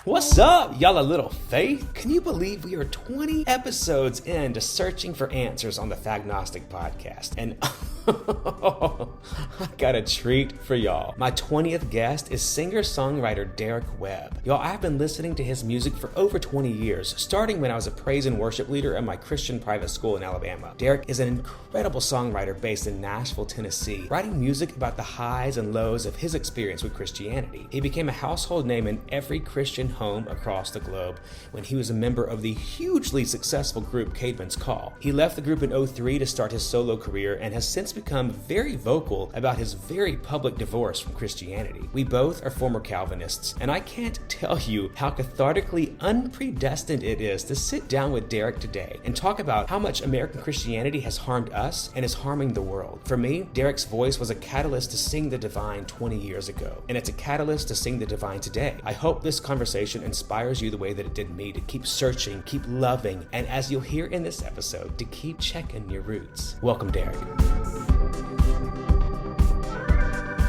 What's up, y'all a little faith? Can you believe we are 20 episodes into searching for answers on the Fagnostic podcast? And I got a treat for y'all. My 20th guest is singer-songwriter Derek Webb. Y'all, I've been listening to his music for over 20 years, starting when I was a praise and worship leader at my Christian private school in Alabama. Derek is an incredible songwriter based in Nashville, Tennessee, writing music about the highs and lows of his experience with Christianity. He became a household name in every Christian home across the globe when he was a member of the hugely successful group Caedmon's Call. He left the group in '03 to start his solo career and has since become very vocal about his very public divorce from Christianity. We both are former Calvinists, and I can't tell you how cathartically unpredestined it is to sit down with Derek today and talk about how much American Christianity has harmed us and is harming the world. For me, Derek's voice was a catalyst to sing the divine 20 years ago, and it's a catalyst to sing the divine today. I hope this conversation inspires you the way that it did me to keep searching, keep loving, and as you'll hear in this episode, to keep checking your roots. Welcome, Derek.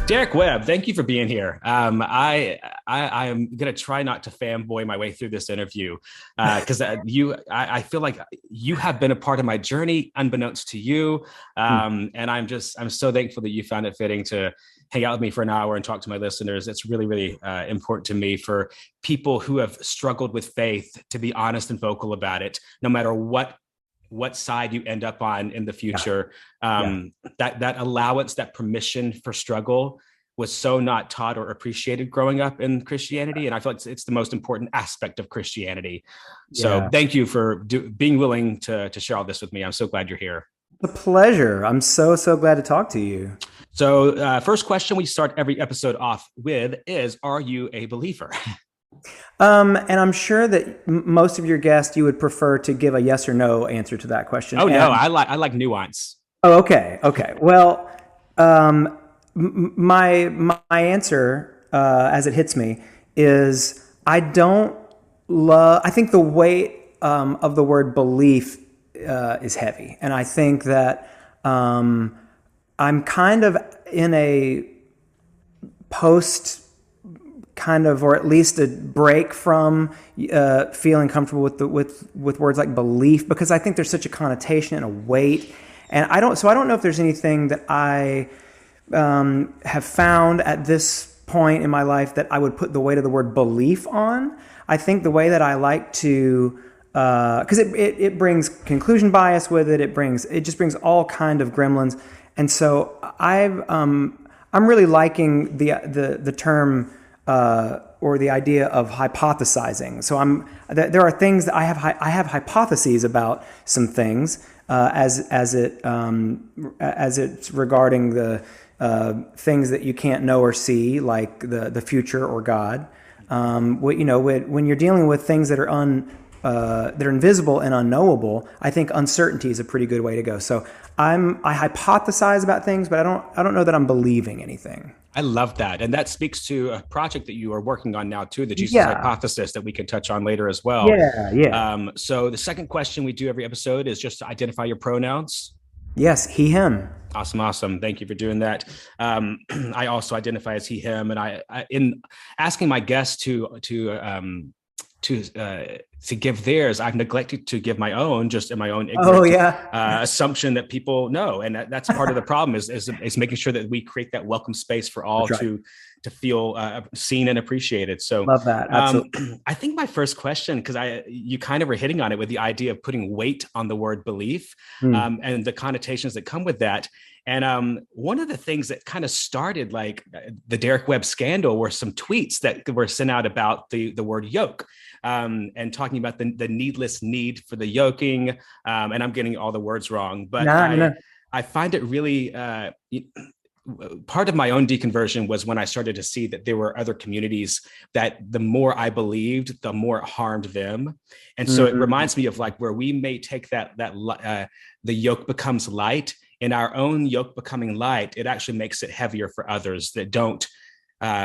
Derek Webb, thank you for being here. I am going to try not to fanboy my way through this interview because I feel like you have been a part of my journey unbeknownst to you. And I'm so thankful that you found it fitting to hang out with me for an hour and talk to my listeners. It's really, really important to me for people who have struggled with faith to be honest and vocal about it, no matter what side you end up on in the future. That allowance, that permission for struggle was so not taught or appreciated growing up in Christianity. And I feel like it's the most important aspect of Christianity. So thank you for being willing to share all this with me. I'm so glad you're here. A pleasure. I'm so glad to talk to you. So first question we start every episode off with is, are you a believer? And I'm sure that most of your guests, you would prefer to give a yes or no answer to that question. Oh, no, I like nuance. Oh, okay. Well, my answer, as it hits me, is I think the weight of the word belief is heavy. And I think that I'm kind of in a post kind of, or at least a break from feeling comfortable with words like belief, because I think there's such a connotation and a weight. And I don't know if there's anything that I have found at this point in my life that I would put the weight of the word belief on. I think the way that I like to, because it brings conclusion bias with it. It just brings all kind of gremlins. And so I'm really liking the term or the idea of hypothesizing. So there are things that I have hypotheses about some things as it's regarding the things that you can't know or see, like the future or God. When you're dealing with things that are invisible and unknowable, I think uncertainty is a pretty good way to go. So I hypothesize about things, but I don't know that I'm believing anything. I love that. And that speaks to a project that you are working on now too, the Jesus hypothesis, that we can touch on later as well. Yeah. So the second question we do every episode is just to identify your pronouns. Yes, he, him. Awesome. Thank you for doing that. I also identify as he, him. And I in asking my guests to give theirs, I've neglected to give my own, just in my own ignorant assumption that people know. And that's part of the problem is making sure that we create that welcome space for all to feel seen and appreciated. So love that. Absolutely. I think my first question, because you kind of were hitting on it with the idea of putting weight on the word belief and the connotations that come with that. And one of the things that kind of started like the Derek Webb scandal were some tweets that were sent out about the word yoke. And talking about the needless need for the yoking. And I'm getting all the words wrong, but I find it really, part of my own deconversion was when I started to see that there were other communities that the more I believed, the more it harmed them. And so it reminds me of like where we may take that the yoke becomes light. In our own yoke becoming light, it actually makes it heavier for others that don't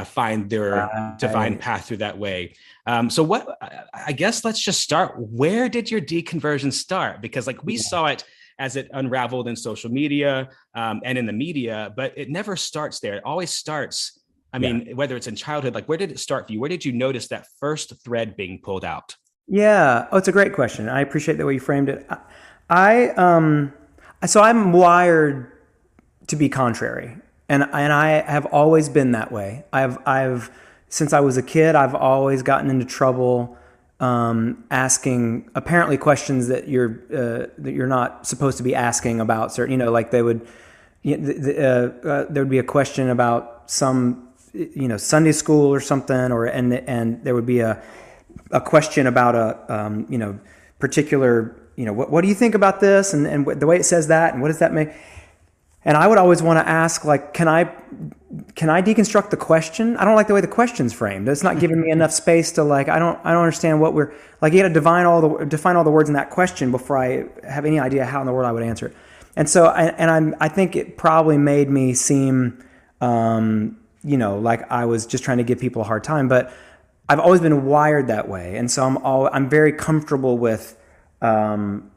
find their divine path through that way. So I guess let's just start. Where did your deconversion start? Because like we saw it as it unraveled in social media and in the media, but it never starts there. It always starts I mean, whether it's in childhood, like where did it start for you? Where did you notice that first thread being pulled out? Yeah. Oh, it's a great question. I appreciate the way you framed it. So I'm wired to be contrary, and I have always been that way. I've since I was a kid, I've always gotten into trouble asking apparently questions that you're not supposed to be asking about certain. Like there would be a question about some Sunday school or something, and there would be a question about a particular what do you think about this and the way it says that and what does that mean? And I would always want to ask, like, can I deconstruct the question? I don't like the way the question's framed. It's not giving me enough space to I don't understand what we're like. You got to define all the words in that question before I have any idea how in the world I would answer it. And so I think it probably made me seem like I was just trying to give people a hard time, but I've always been wired that way, and so I'm very comfortable with asking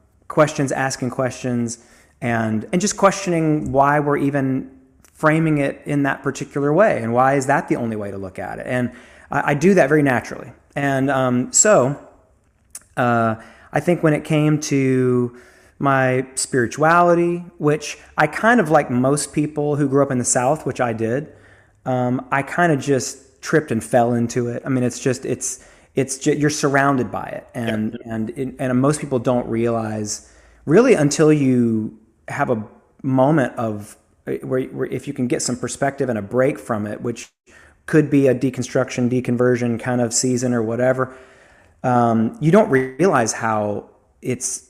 questions, and just questioning why we're even framing it in that particular way, and why is that the only way to look at it. And I do that very naturally. And so I think when it came to my spirituality, which I kind of, like most people who grew up in the South, which I did, I kind of just tripped and fell into it. I mean, it's just you're surrounded by it, and most people don't realize really until you have a moment of where if you can get some perspective and a break from it, which could be a deconstruction, deconversion kind of season or whatever, you don't realize how it's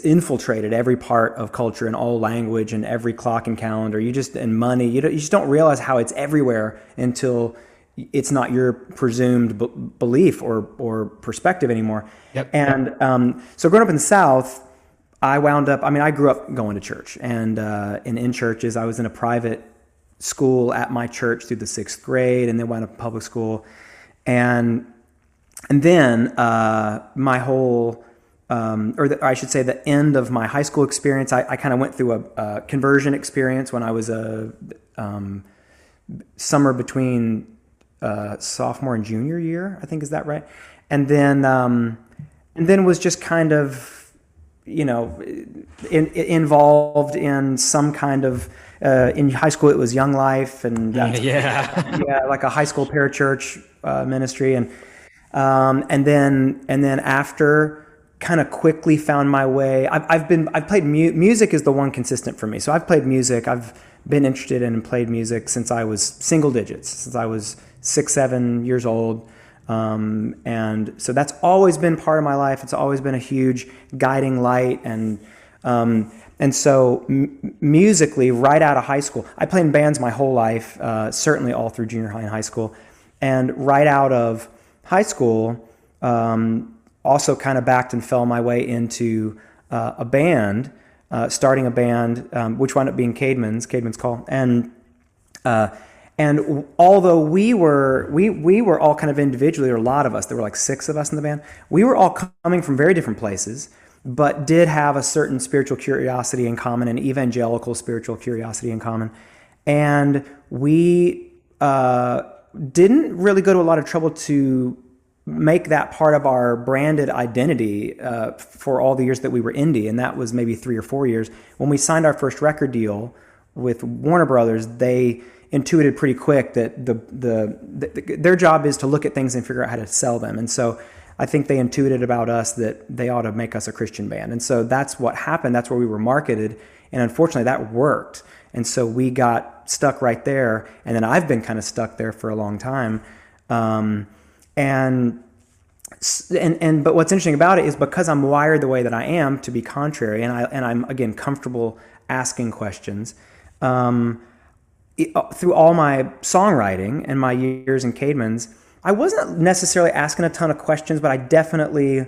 infiltrated every part of culture and all language and every clock and calendar. And money. You just don't realize how it's everywhere until it's not your presumed belief or perspective anymore. Yep. And so growing up in the South, I grew up going to church, and in churches. I was in a private school at my church through the 6th grade, and then went to public school. And then my whole, I should say the end of my high school experience, I kind of went through a conversion experience when I was a summer between sophomore and junior year, I think, is that right? And then was just kind of, involved in some kind of, in high school it was Young Life and like a high school parachurch ministry, and then after, kind of quickly found my way. I've played music is the one consistent for me. So I've played music. I've been interested in and played music since I was single digits, since I was 6-7 years old. And so that's always been part of my life. It's always been a huge guiding light. And so musically, right out of high school, I played in bands my whole life, certainly all through junior high and high school. And right out of high school, also kind of backed and fell my way into a band, starting a band, which wound up being Caedmon's Call. And although we were all kind of individually, or a lot of us, there were like 6 of us in the band, we were all coming from very different places, but did have a certain spiritual curiosity in common, an evangelical spiritual curiosity in common. And we didn't really go to a lot of trouble to make that part of our branded identity for all the years that we were indie, and that was maybe 3 or 4 years. When we signed our first record deal with Warner Brothers, they intuited pretty quick that their job is to look at things and figure out how to sell them. And so I think they intuited about us that they ought to make us a Christian band. And so that's what happened. That's where we were marketed. And unfortunately, that worked. And so we got stuck right there. And then I've been kind of stuck there for a long time. But what's interesting about it is because I'm wired the way that I am to be contrary, and I'm again comfortable asking questions. Through all my songwriting and my years in Caedmon's, I wasn't necessarily asking a ton of questions, but I definitely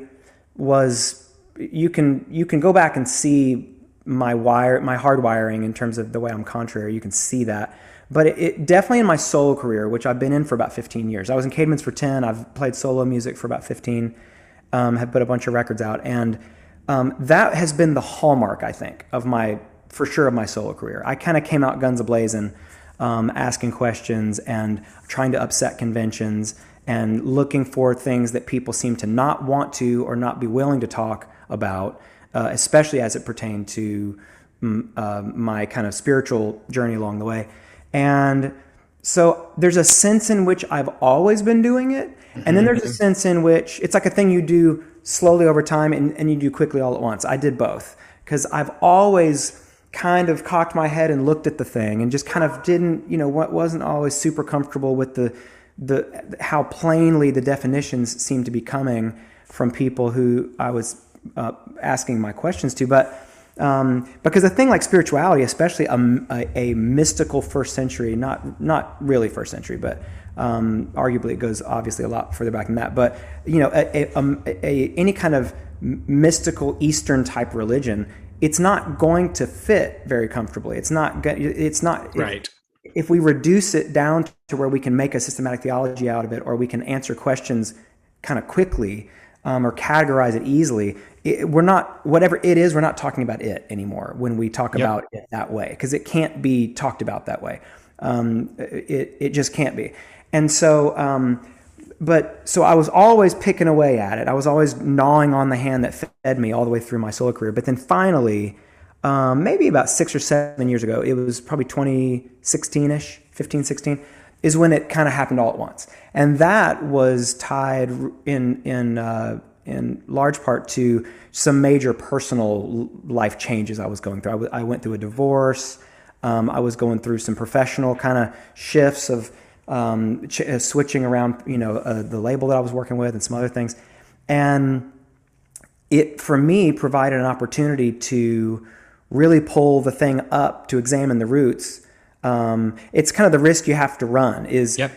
was. You can go back and see my hardwiring in terms of the way I'm contrary. You can see that. But it definitely in my solo career, which I've been in for about 15 years. I was in Caedmon's for 10. I've played solo music for about 15. Have put a bunch of records out. And that has been the hallmark, I think, of my solo career. I kind of came out guns a-blazing asking questions and trying to upset conventions and looking for things that people seem to not want to or not be willing to talk about, especially as it pertained to my kind of spiritual journey along the way. And so there's a sense in which I've always been doing it. And then there's a sense in which it's like a thing you do slowly over time and you do quickly all at once. I did both because I've always kind of cocked my head and looked at the thing and just kind of didn't, wasn't always super comfortable with the how plainly the definitions seemed to be coming from people who I was asking my questions to. But because a thing like spirituality, especially a mystical first century, not really first century, but arguably it goes obviously a lot further back than that. But any kind of mystical Eastern type religion, it's not going to fit very comfortably. It's not right. If we reduce it down to where we can make a systematic theology out of it, or we can answer questions kind of quickly, or categorize it easily, we're not, whatever it is, we're not talking about it anymore when we talk about it that way, because it can't be talked about that way. It just can't be. And so, so I was always picking away at it. I was always gnawing on the hand that fed me all the way through my solo career. But then finally, maybe about 6 or 7 years ago, it was probably 2016-ish, 15, 16, is when it kind of happened all at once. And that was tied in large part to some major personal life changes I was going through. I went through a divorce. I was going through some professional kind of shifts of switching around, the label that I was working with and some other things. And it, for me, provided an opportunity to really pull the thing up, to examine the roots. It's kind of the risk you have to run is you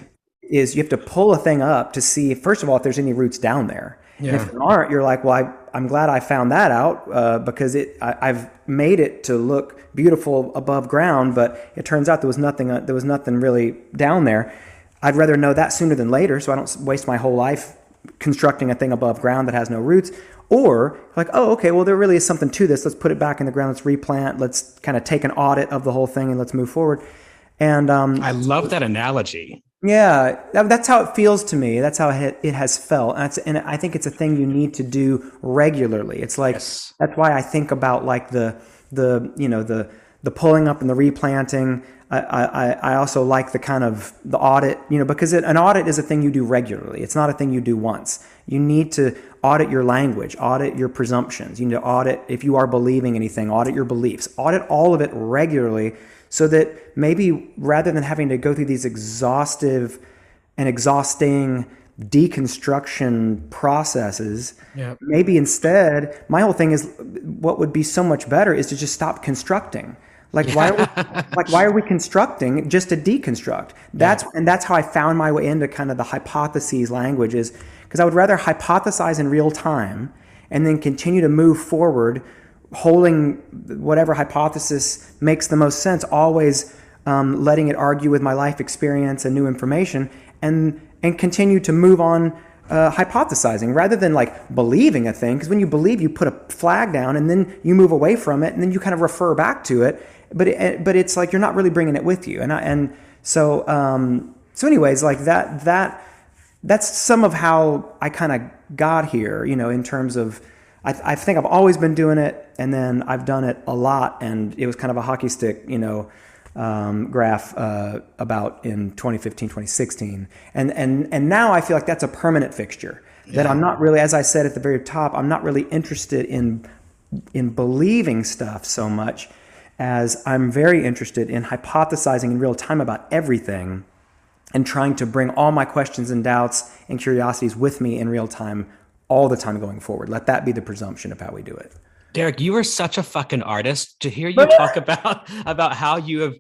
have to pull a thing up to see, first of all, if there's any roots down there. Yeah. And if there aren't, you're like, well, I'm glad I found that out because I've made it to look beautiful above ground, but it turns out there was nothing really down there. I'd rather know that sooner than later, so I don't waste my whole life constructing a thing above ground that has no roots. Or like, oh, okay, well, there really is something to this. Let's put it back in the ground. Let's replant. Let's kind of take an audit of the whole thing and let's move forward. And I love that analogy. Yeah, that's how it feels to me. That's how it has felt. And I think it's a thing you need to do regularly. It's like, That's why I think about like the pulling up and the replanting. I also like the kind of the audit, because an audit is a thing you do regularly. It's not a thing you do once. You need to audit your language, audit your presumptions. You need to audit, if you are believing anything, audit your beliefs, audit all of it regularly, so that maybe rather than having to go through these exhaustive and exhausting deconstruction processes, maybe instead, my whole thing is what would be so much better is to just stop constructing. Why are we constructing just to deconstruct? That's how I found my way into kind of the hypotheses language, is because I would rather hypothesize in real time and then continue to move forward, holding whatever hypothesis makes the most sense, always letting it argue with my life experience and new information, and continue to move on hypothesizing rather than like believing a thing. Because when you believe, you put a flag down and then you move away from it and then you kind of refer back to it. But it's like you're not really bringing it with you. So anyways, like that's some of how I kind of got here, in terms of, I think I've always been doing it, and then I've done it a lot, and it was kind of a hockey stick, graph about in 2015, 2016. And now I feel like that's a permanent fixture, that I'm not really, as I said at the very top, I'm not really interested in believing stuff so much as I'm very interested in hypothesizing in real time about everything and trying to bring all my questions and doubts and curiosities with me in real time all the time going forward. Let that be the presumption of how we do it. Derek, you are such a fucking artist. To hear you talk about how you have,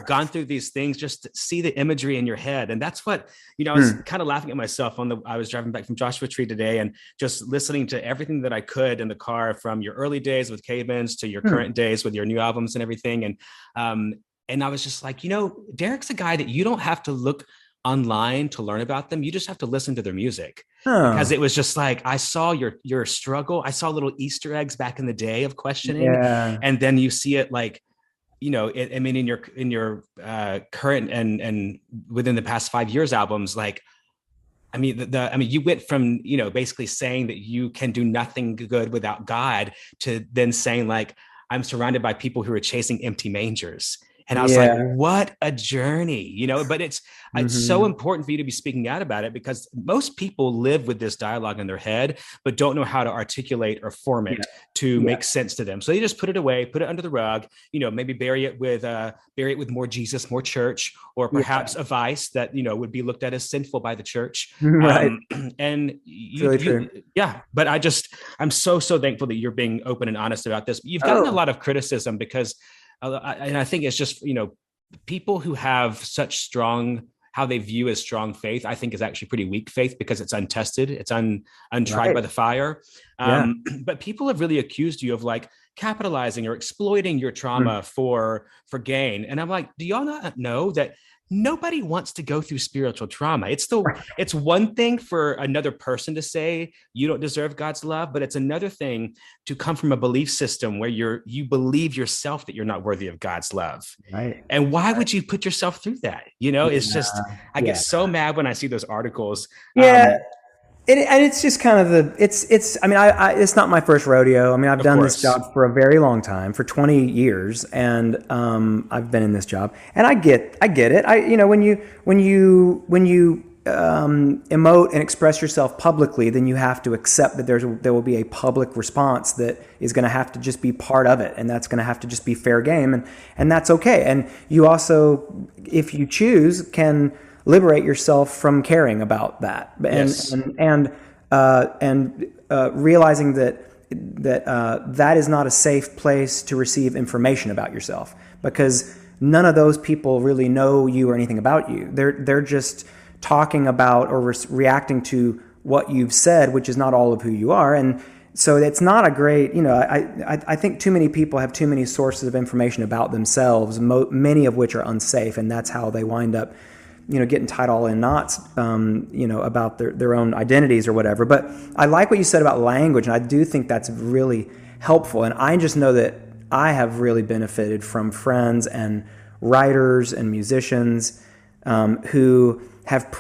gone through these things, just to see the imagery in your head. And that's what, I was kind of laughing at myself I was driving back from Joshua Tree today and just listening to everything that I could in the car, from your early days with Cavens to your current days with your new albums and everything. And I was just like, Derek's a guy that you don't have to look online to learn about them. You just have to listen to their music. Because it was just like, I saw your struggle. I saw little Easter eggs back in the day of questioning. And then you see it like, I mean, in your current and within the past 5 years albums, like, I mean, I mean, you went from, basically saying that you can do nothing good without God to then saying like, I'm surrounded by people who are chasing empty mangers. And I was like, Yeah. what a journey, but it's so Hmm. important for you to be speaking out about it, because most people live with this dialogue in their head, but don't know how to articulate or form Yeah. it to Yeah. make sense to them. So they just put it away, put it under the rug, maybe bury it with more Jesus, more church, or Yeah. perhaps a vice that, would be looked at as sinful by the church. Right. And It's really true. yeah, but I'm so, so thankful that you're being open and honest about this. You've gotten a Oh, lot of criticism because and I think it's just, people who have such strong, how they view as strong faith, I think is actually pretty weak faith, because it's untested, it's untried right. by the fire. Yeah. But people have really accused you of like capitalizing or exploiting your Mm. trauma for gain. And I'm like, do y'all not know that nobody wants to go through spiritual trauma? It's one thing for another person to say you don't deserve God's love, but it's another thing to come from a belief system where you believe yourself that you're not worthy of God's love. Right. And why would you put yourself through that? It's just, Yeah. I get Yeah. so mad when I see those articles. Yeah. And it's just kind of it's, I mean, it's not my first rodeo. I mean, I've Of done this course. job for a very long time, for 20 years. And, I've been in this job, and I get it. When you emote and express yourself publicly, then you have to accept that there will be a public response that is going to have to just be part of it. And that's going to have to just be fair game. And that's okay. And you also, if you choose, can liberate yourself from caring about that, Yes. and realizing that is not a safe place to receive information about yourself, because none of those people really know you or anything about you. They're just talking about or reacting to what you've said, which is not all of who you are. And so it's not a great, I think too many people have too many sources of information about themselves, many of which are unsafe, and that's how they wind up getting tied all in knots, about their own identities or whatever. But I like what you said about language, and I do think that's really helpful. And I just know that I have really benefited from friends and writers and musicians, who have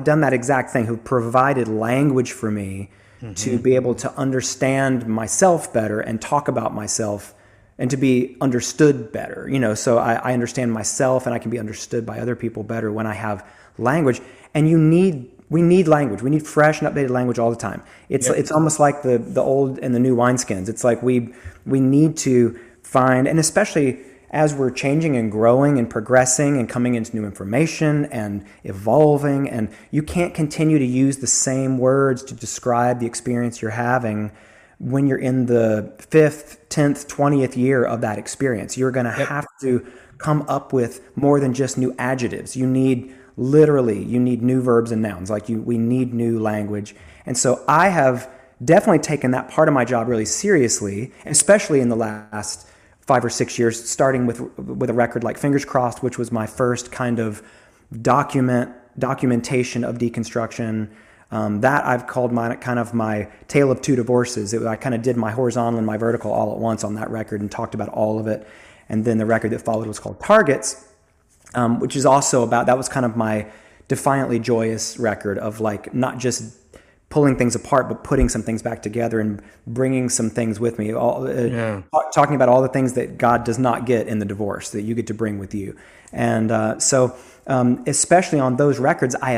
done that exact thing, who provided language for me to be able to understand myself better and talk about myself, and to be understood better, so I understand myself, and I can be understood by other people better when I have language. And we need language. We need fresh and updated language all the time. It's almost like the old and the new wineskins. It's like we need to find, and especially as we're changing and growing and progressing and coming into new information and evolving, and you can't continue to use the same words to describe the experience you're having when you're in the 5th, 10th, 20th year of that experience. You're going to have to come up with more than just new adjectives. You need new verbs and nouns. We need new language. And so I have definitely taken that part of my job really seriously, especially in the last 5 or 6 years, starting with a record like Fingers Crossed, which was my first kind of documentation of deconstruction. That I've called my tale of two divorces. I kind of did my horizontal and my vertical all at once on that record and talked about all of it. And then the record that followed was called Targets, which is also that was kind of my defiantly joyous record of like not just pulling things apart, but putting some things back together and bringing some things with me. Talking about all the things that God does not get in the divorce that you get to bring with you. And so especially on those records, I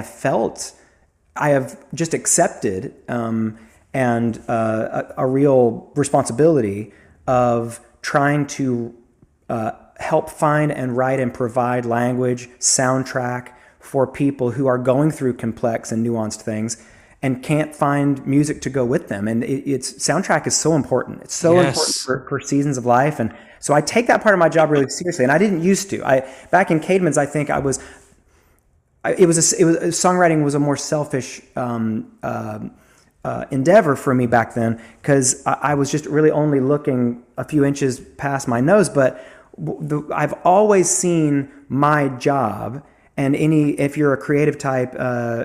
have just accepted a real responsibility of trying to help find and write and provide language, soundtrack for people who are going through complex and nuanced things and can't find music to go with them. And soundtrack is so important. It's so important for seasons of life. And so I take that part of my job really seriously. And I didn't used to. Back in Caedmon's, I think songwriting was a more selfish endeavor for me back then, because I was just really only looking a few inches past my nose. But I've always seen my job, and if you're a creative type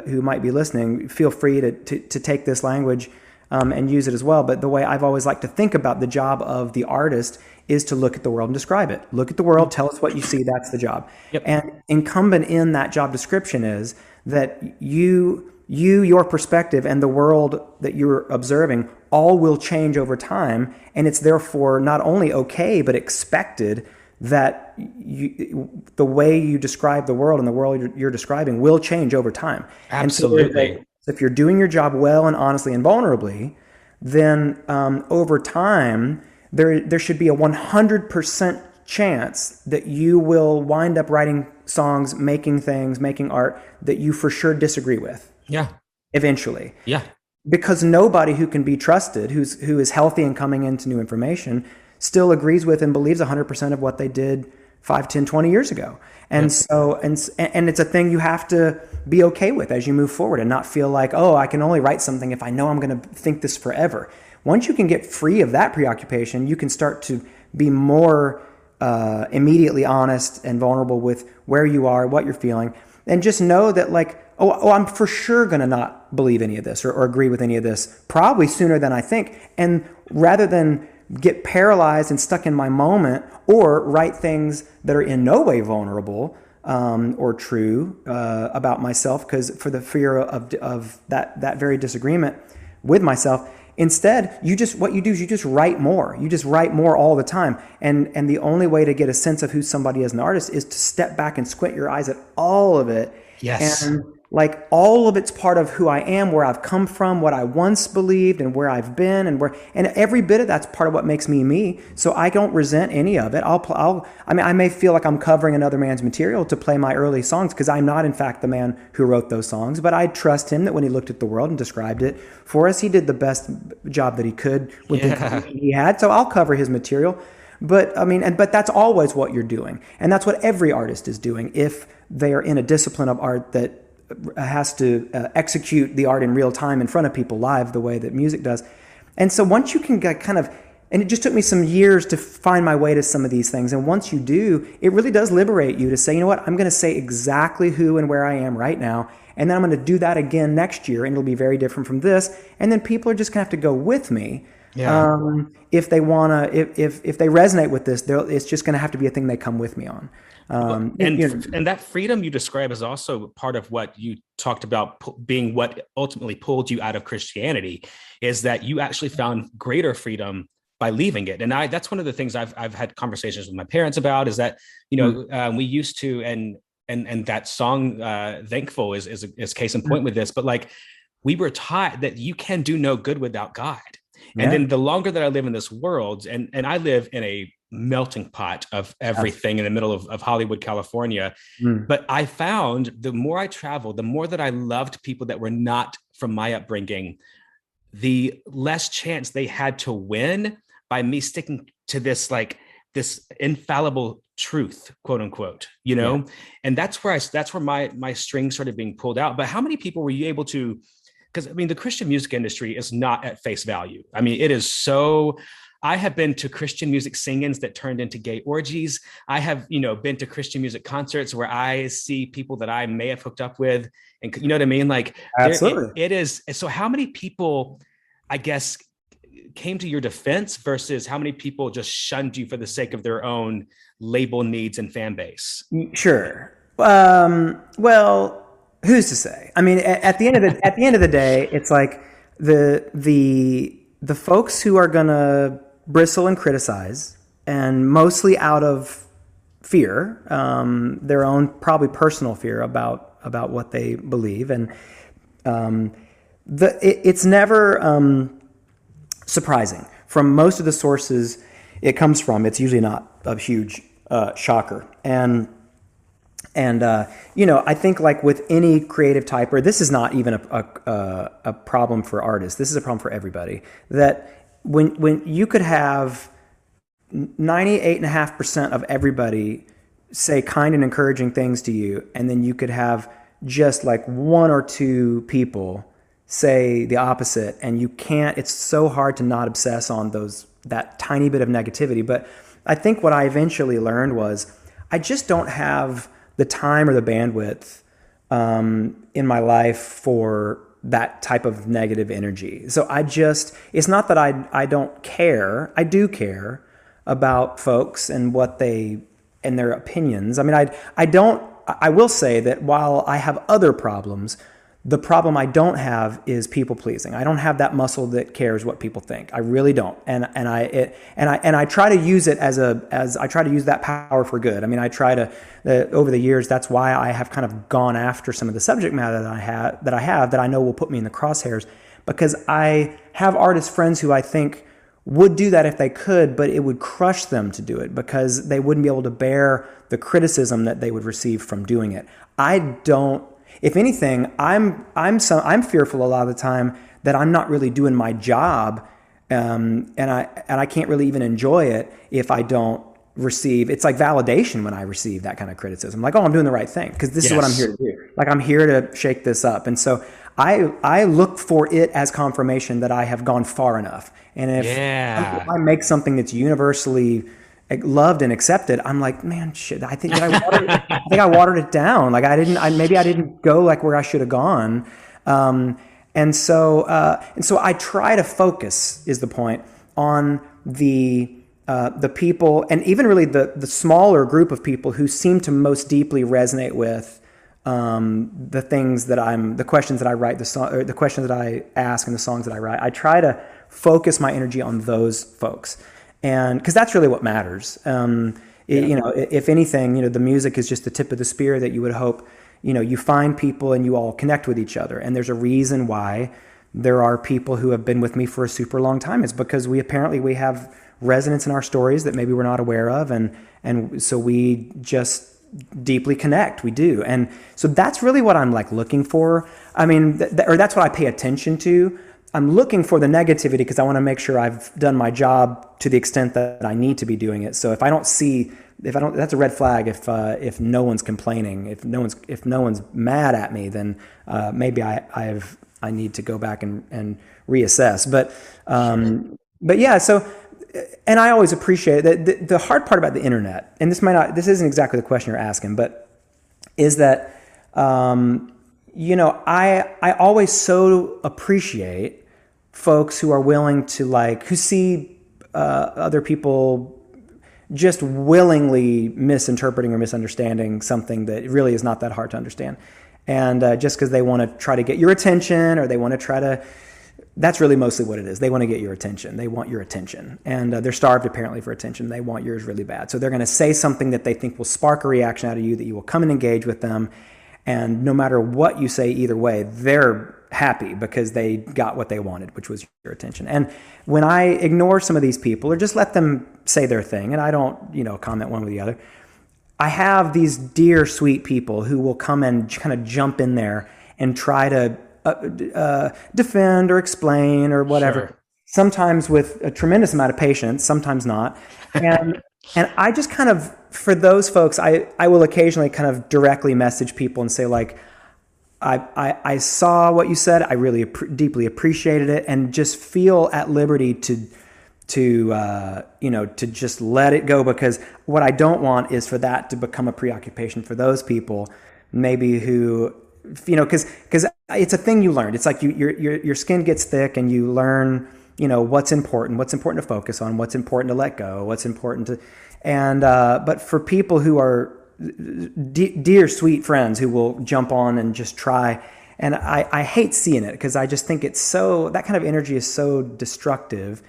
who might be listening, feel free to take this language and use it as well. But the way I've always liked to think about the job of the artist is to look at the world and describe it. Look at the world, tell us what you see, that's the job. Yep. And incumbent in that job description is that your perspective and the world that you're observing all will change over time, and it's therefore not only okay but expected that the way you describe the world and the world you're describing will change over time. Absolutely. And so if you're doing your job well and honestly and vulnerably, then over time there should be a 100% chance that you will wind up writing songs, making things, making art that you for sure disagree with. Yeah. Eventually. Yeah. Because nobody who can be trusted, who is healthy and coming into new information, still agrees with and believes 100% of what they did 5, 10, 20 years ago. And so, and it's a thing you have to be okay with as you move forward and not feel like, oh, I can only write something if I know I'm going to think this forever. Once you can get free of that preoccupation, you can start to be more immediately honest and vulnerable with where you are, what you're feeling, and just know that like, oh, I'm for sure going to not believe any of this or agree with any of this, probably sooner than I think. And rather than get paralyzed and stuck in my moment or write things that are in no way vulnerable or true about myself, because for the fear of that very disagreement with myself, instead, what you do is you just write more. You just write more all the time. And the only way to get a sense of who somebody is as an artist is to step back and squint your eyes at all of it. Yes. And like all of it's part of who I am, where I've come from, what I once believed, and where I've been, and every bit of that's part of what makes me me. So I don't resent any of it. I may feel like I'm covering another man's material to play my early songs because I'm not, in fact, the man who wrote those songs. But I trust him that when he looked at the world and described it for us, he did the best job that he could with the company he had. So I'll cover his material. But but that's always what you're doing, and that's what every artist is doing if they are in a discipline of art that has to execute the art in real time in front of people live the way that music does. And so once you can get kind of, and it just took me some years to find my way to some of these things. And once you do, it really does liberate you to say, you know what, I'm going to say exactly who and where I am right now. And then I'm going to do that again next year, and it'll be very different from this. And then people are just going to have to go with me. Yeah. If they want to, if they resonate with this, it's just going to have to be a thing they come with me on. And that freedom you describe is also part of what you talked about being what ultimately pulled you out of Christianity, is that you actually found greater freedom by leaving it. And that's one of the things I've had conversations with my parents about, is that, we used to, and that song, Thankful is case in point with this, but like we were taught that you can do no good without God. Yeah. And then the longer that I live in this world, and I live in a melting pot of everything in the middle of Hollywood, California. But I found the more I traveled, the more that I loved people that were not from my upbringing, the less chance they had to win by me sticking to this infallible truth, quote unquote, and that's where my strings started being pulled out. But how many people were you able to, because the Christian music industry is not at face value. It is so. I have been to Christian music sing-ins that turned into gay orgies. I have, been to Christian music concerts where I see people that I may have hooked up with, and you know what I mean? Like, absolutely, it is. So how many people, I guess, came to your defense versus how many people just shunned you for the sake of their own label needs and fan base? Sure. Well, who's to say? At the end of the day, it's like the folks who are gonna bristle and criticize, and mostly out of fear, their own probably personal fear about what they believe, and it's never surprising from most of the sources it comes from. It's usually not a huge shocker, and I think like with any creative type, or this is not even a problem for artists. This is a problem for everybody. That when you could have 98.5% of everybody say kind and encouraging things to you, and then you could have just like 1 or 2 people say the opposite, and you can't. It's so hard to not obsess on that tiny bit of negativity. But I think what I eventually learned was I just don't have the time or the bandwidth in my life for that type of negative energy. So it's not that I don't care. I do care. about folks and what they and their opinions. I mean, I don't. I will say that while I have other problems, the problem I don't have is people pleasing. I don't have that muscle that cares what people think. I really don't. And I try to use it as I try to use that power for good. I mean, I try to over the years. That's why I have kind of gone after some of the subject matter that I know will put me in the crosshairs, because I have artist friends who I think would do that if they could, but it would crush them to do it because they wouldn't be able to bear the criticism that they would receive from doing it. I don't. If anything, I'm fearful a lot of the time that I'm not really doing my job, and I can't really even enjoy it if I don't receive. It's like validation when I receive that kind of criticism, like, oh, I'm doing the right thing because this is what I'm here to do. Like, I'm here to shake this up, and so I look for it as confirmation that I have gone far enough. And if I make something that's universally loved and accepted, I'm like, man, shit. I think I watered it down. Like maybe I didn't go like where I should have gone. And so I try to focus, is the point, on the people, and even really the smaller group of people who seem to most deeply resonate with the things that the questions that I write, the questions that I ask, and the songs that I write. I try to focus my energy on those folks. And because that's really what matters. If anything, the music is just the tip of the spear that you would hope, you find people and you all connect with each other. And there's a reason why there are people who have been with me for a super long time. It's because we have resonance in our stories that maybe we're not aware of. And so we just deeply connect. We do. And so that's really what I'm like looking for. I mean, or that's what I pay attention to. I'm looking for the negativity because I want to make sure I've done my job to the extent that I need to be doing it. So if I don't, that's a red flag. If no one's complaining, if no one's mad at me, then maybe I need to go back and reassess. But yeah. So, and I always appreciate that. The hard part about the internet, and this isn't exactly the question you're asking, but is that I always so appreciate folks who are willing to who see other people just willingly misinterpreting or misunderstanding something that really is not that hard to understand. And just because they want to try to get your attention, or they want to try to, that's really mostly what it is. They want to get your attention. They want your attention. And they're starved apparently for attention. They want yours really bad. So they're going to say something that they think will spark a reaction out of you, that you will come and engage with them. And no matter what you say either way, they're happy because they got what they wanted, which was your attention. And when I ignore some of these people or just let them say their thing, and I don't, comment one with the other, I have these dear, sweet people who will come and kind of jump in there and try to defend or explain or whatever. Sure. Sometimes with a tremendous amount of patience, sometimes not. And I just kind of, for those folks, I will occasionally kind of directly message people and say, like, I saw what you said. I really deeply appreciated it, and just feel at liberty to just let it go, because what I don't want is for that to become a preoccupation for those people, maybe who, because it's a thing you learned. It's like your skin gets thick and you learn, what's important to focus on, what's important to let go, what's important to, and but for people who are dear, sweet friends who will jump on and just try, and I hate seeing it because I just think it's so, that kind of energy is so destructive.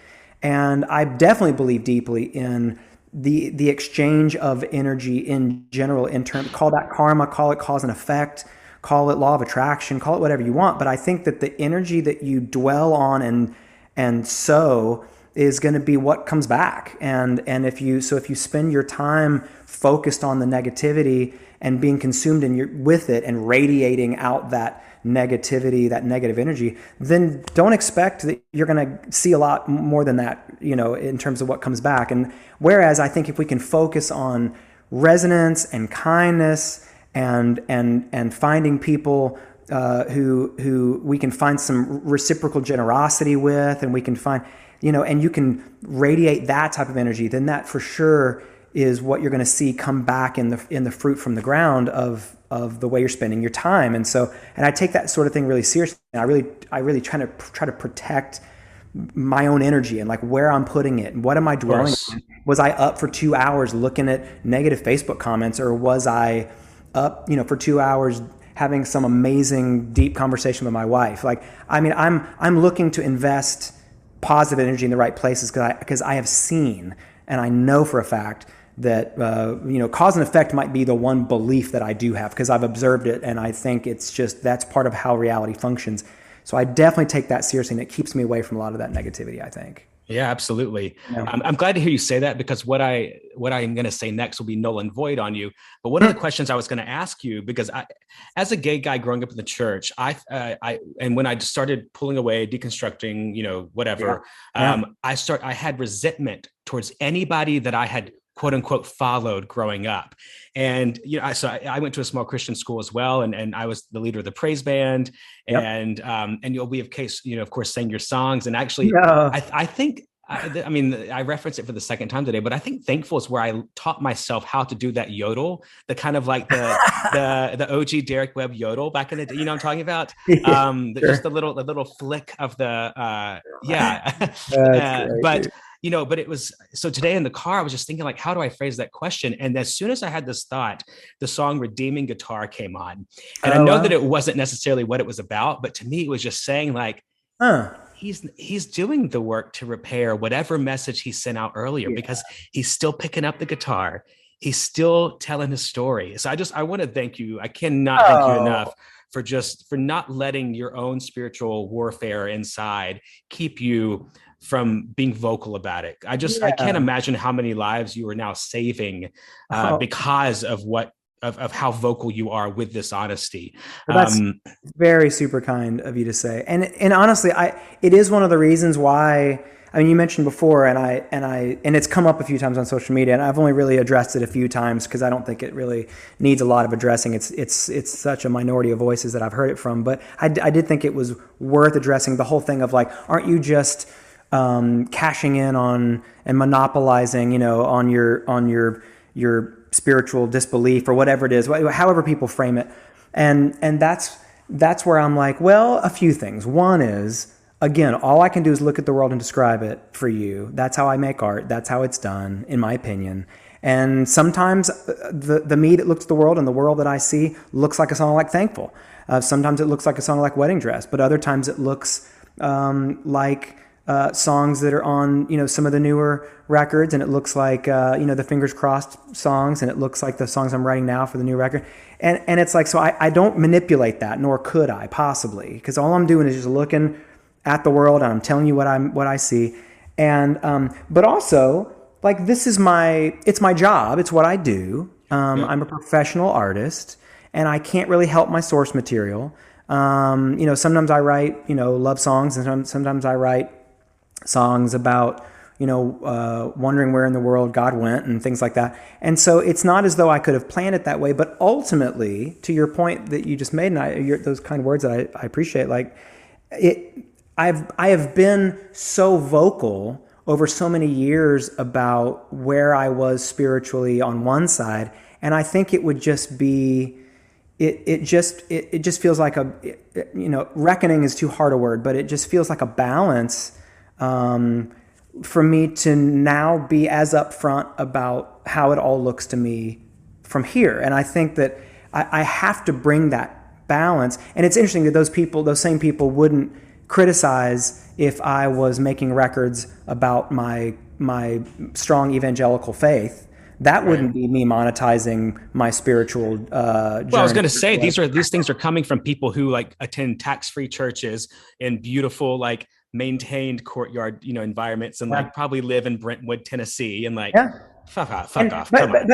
And I definitely believe deeply in the exchange of energy in general, call that karma, call it cause and effect, call it law of attraction, call it whatever you want. But I think that the energy that you dwell on and sow is going to be what comes back. And if you spend your time focused on the negativity and being consumed with it and radiating out that negativity, that negative energy, then don't expect that you're going to see a lot more than that, in terms of what comes back. And whereas I think if we can focus on resonance and kindness and finding people who we can find some reciprocal generosity with, and we can find, and you can radiate that type of energy, then that for sure is what you're going to see come back in the fruit from the ground of the way you're spending your time. And I take that sort of thing really seriously. And I really try to protect my own energy and like where I'm putting it and what am I Of dwelling course. on? Was I up for 2 hours looking at negative Facebook comments, or was I up, for 2 hours having some amazing deep conversation with my wife? Like, I mean, I'm looking to invest positive energy in the right places because I have seen and I know for a fact that cause and effect might be the one belief that I do have because I've observed it, and I think it's just that's part of how reality functions. So I definitely take that seriously, and it keeps me away from a lot of that negativity, I think. Yeah, absolutely. Yeah. I'm glad to hear you say that, because what I'm going to say next will be null and void on you. But one of the questions I was going to ask you, because as a gay guy growing up in the church, and when I started pulling away, deconstructing, whatever, Yeah. I had resentment towards anybody that I had quote unquote followed growing up. And I went to a small Christian school as well, and I was the leader of the praise band, Yep. and we have case, of course, sang your songs. And actually, Yeah. I think, I mean, I referenced it for the second time today, but I think Thankful is where I taught myself how to do that yodel, the kind of like the OG Derek Webb yodel back in the day. You know what I'm talking about? Just Sure. the little flick of the yeah. That's great, But dude. but it was, so today in the car, I was just thinking, like, how do I phrase that question? And as soon as I had this thought, the song Redeeming Guitar came on. And I Oh, know that wow. it wasn't necessarily what it was about, but to me, it was just saying, like, Huh. he's doing the work to repair whatever message he sent out earlier, Yeah. because he's still picking up the guitar. He's still telling his story. So I want to thank you. I cannot thank you enough Oh, for not letting your own spiritual warfare inside keep you from being vocal about it. I can't yeah. imagine how many lives you are now saving Oh, because of what of how vocal you are with this honesty. well, that's Um, very super kind of you to say. And honestly, it is one of the reasons why. I mean, you mentioned before, and it's come up a few times on social media, and I've only really addressed it a few times because I don't think it really needs a lot of addressing. It's such a minority of voices that I've heard it from, but I did think it was worth addressing the whole thing of like, aren't you just cashing in on and monopolizing, on your spiritual disbelief or whatever it is, however people frame it, and that's where I'm like, well, a few things. One is, again, all I can do is look at the world and describe it for you. That's how I make art. That's how it's done, in my opinion. And sometimes the me that looks at the world and the world that I see looks like a song like Thankful. Sometimes it looks like a song like Wedding Dress, but other times it looks like songs that are on some of the newer records, and it looks like the Fingers Crossed songs, and it looks like the songs I'm writing now for the new record, and it's like, so I don't manipulate that, nor could I possibly, because all I'm doing is just looking at the world and I'm telling you what I see, and but also, like, it's my job, it's what I do. yeah. I'm a professional artist, and I can't really help my source material. Sometimes I write love songs, and sometimes I write songs about wondering where in the world God went and things like that. And so it's not as though I could have planned it that way. But ultimately, to your point that you just made, and those kind of words that I appreciate, like it, I have been so vocal over so many years about where I was spiritually on one side, and I think it would just be. It just feels like reckoning is too hard a word, but it just feels like a balance for me to now be as upfront about how it all looks to me from here. And I think that I have to bring that balance. And it's interesting that those same people wouldn't criticize if I was making records about my strong evangelical faith. That Right. wouldn't be me monetizing my spiritual journey. Well, I was going to say, these things are coming from people who like attend tax-free churches in beautiful, like, maintained courtyard, environments, and Yeah. like probably live in Brentwood, Tennessee, and like, Yeah. fuck And off, come on.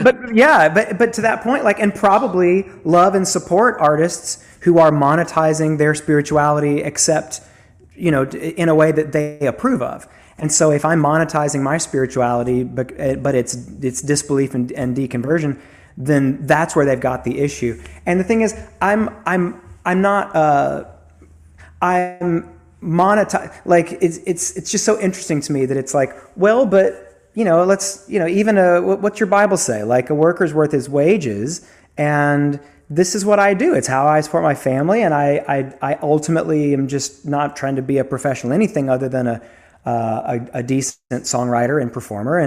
but yeah, but to that point, like, and probably love and support artists who are monetizing their spirituality, except in a way that they approve of. And so if I'm monetizing my spirituality, but it's disbelief and deconversion, then that's where they've got the issue. And the thing is, I'm not I'm monetize, like, it's just so interesting to me that it's like, well, but let's even what's your Bible say? Like, a worker's worth his wages, and this is what I do. It's how I support my family, and I ultimately am just not trying to be a professional anything other than a decent songwriter and performer.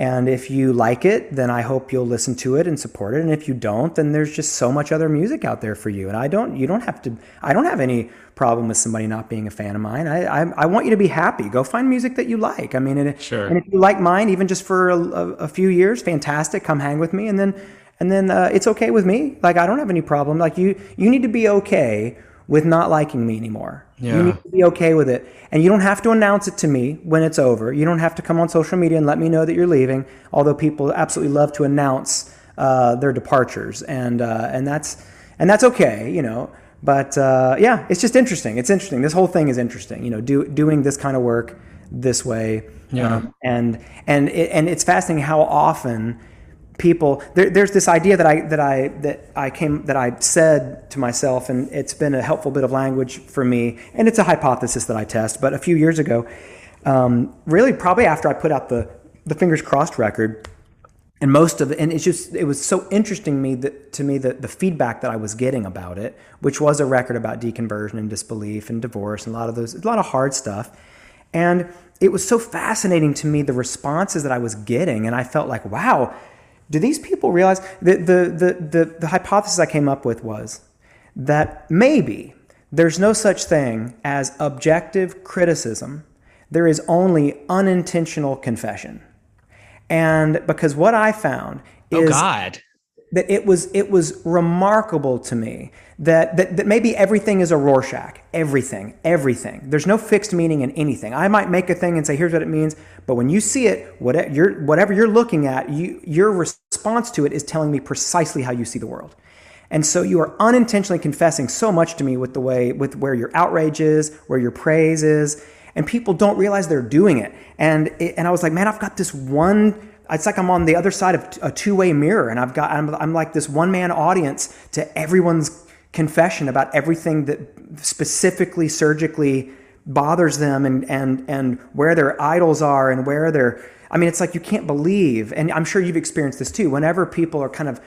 And if you like it, then I hope you'll listen to it and support it. And if you don't, then there's just so much other music out there for you. And I don't have any problem with somebody not being a fan of mine. I want you to be happy. Go find music that you like. I mean, Sure. and if you like mine, even just for a few years, fantastic. Come hang with me, and then it's okay with me. Like, I don't have any problem. Like, you need to be okay with not liking me anymore. Yeah. You need to be okay with it. And you don't have to announce it to me when it's over. You don't have to come on social media and let me know that you're leaving, although people absolutely love to announce their departures. And that's okay, you know. But yeah, it's just interesting. It's interesting. This whole thing is interesting, you know, doing this kind of work this way. Yeah. And it's fascinating how often people there's this idea that I said to myself, and it's been a helpful bit of language for me, and it's a hypothesis that I test. But a few years ago, really probably after I put out the Fingers Crossed record, and most of it, and it was so interesting to me that the feedback that I was getting about it, which was a record about deconversion and disbelief and divorce and a lot of hard stuff, and it was so fascinating to me, the responses that I was getting, and I felt like, wow. Do these people realize that the hypothesis I came up with was that maybe there's no such thing as objective criticism. There is only unintentional confession. And because what I found is that it was remarkable to me that maybe everything is a Rorschach. Everything. There's no fixed meaning in anything. I might make a thing and say, here's what it means, but when you see it, whatever you're looking at, your response to it is telling me precisely how you see the world. And so you are unintentionally confessing so much to me with where your outrage is, where your praise is, and people don't realize they're doing it. And I was like, man, I've got this one. It's like I'm on the other side of a two-way mirror, and I'm like this one-man audience to everyone's confession about everything that specifically, surgically bothers them, and where their idols are, and where they're. I mean, it's like you can't believe, and I'm sure you've experienced this too. Whenever people are kind of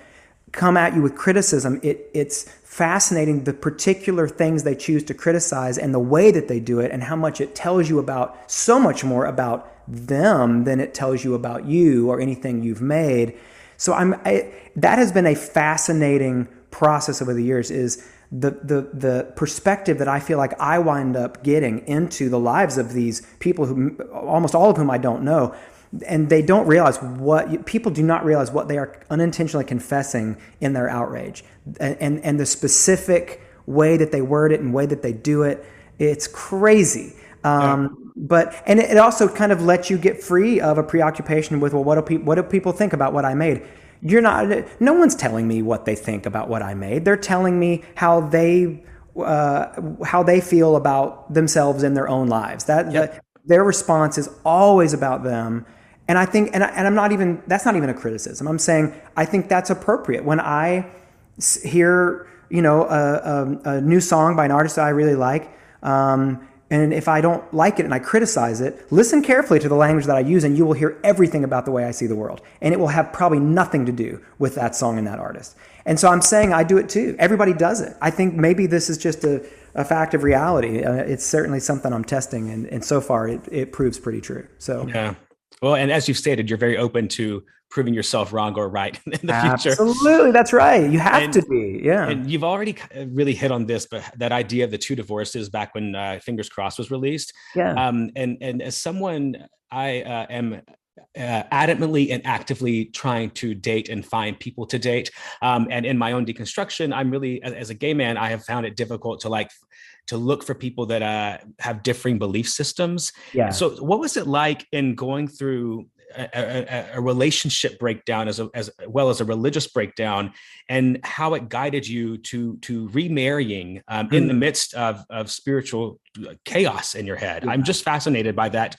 come at you with criticism, it's fascinating the particular things they choose to criticize and the way that they do it, and how much it tells you about so much more about them than it tells you about you or anything you've made. So that has been a fascinating process over the years, is the perspective that I feel like I wind up getting into the lives of these people who, almost all of whom I don't know, and they don't realize people do not realize what they are unintentionally confessing in their outrage, and the specific way that they word it and way that they do it. It's crazy. But it also kind of lets you get free of a preoccupation with, well, what do people think about what I made? No one's telling me what they think about what I made. They're telling me how they feel about themselves in their own lives. Their response is always about them. And I think, and I'm not even, that's not even a criticism. I'm saying, I think that's appropriate. When I hear, a new song by an artist that I really like, and if I don't like it and I criticize it, listen carefully to the language that I use, and you will hear everything about the way I see the world. And it will have probably nothing to do with that song and that artist. And so I'm saying I do it too. Everybody does it. I think maybe this is just a fact of reality. It's certainly something I'm testing, and so far it proves pretty true. So yeah. Well, and as you've stated, you're very open to proving yourself wrong or right in the future. Absolutely, that's right. You have to be, yeah. And you've already really hit on this, but that idea of the two divorces back when Fingers Crossed was released. Yeah. And as someone, I am adamantly and actively trying to date and find people to date. And in my own deconstruction, I'm really, as a gay man, I have found it difficult to look for people that have differing belief systems. Yeah. So what was it like in going through a relationship breakdown as well as a religious breakdown, and how it guided you to remarrying in the midst of spiritual chaos in your head? I'm just fascinated by that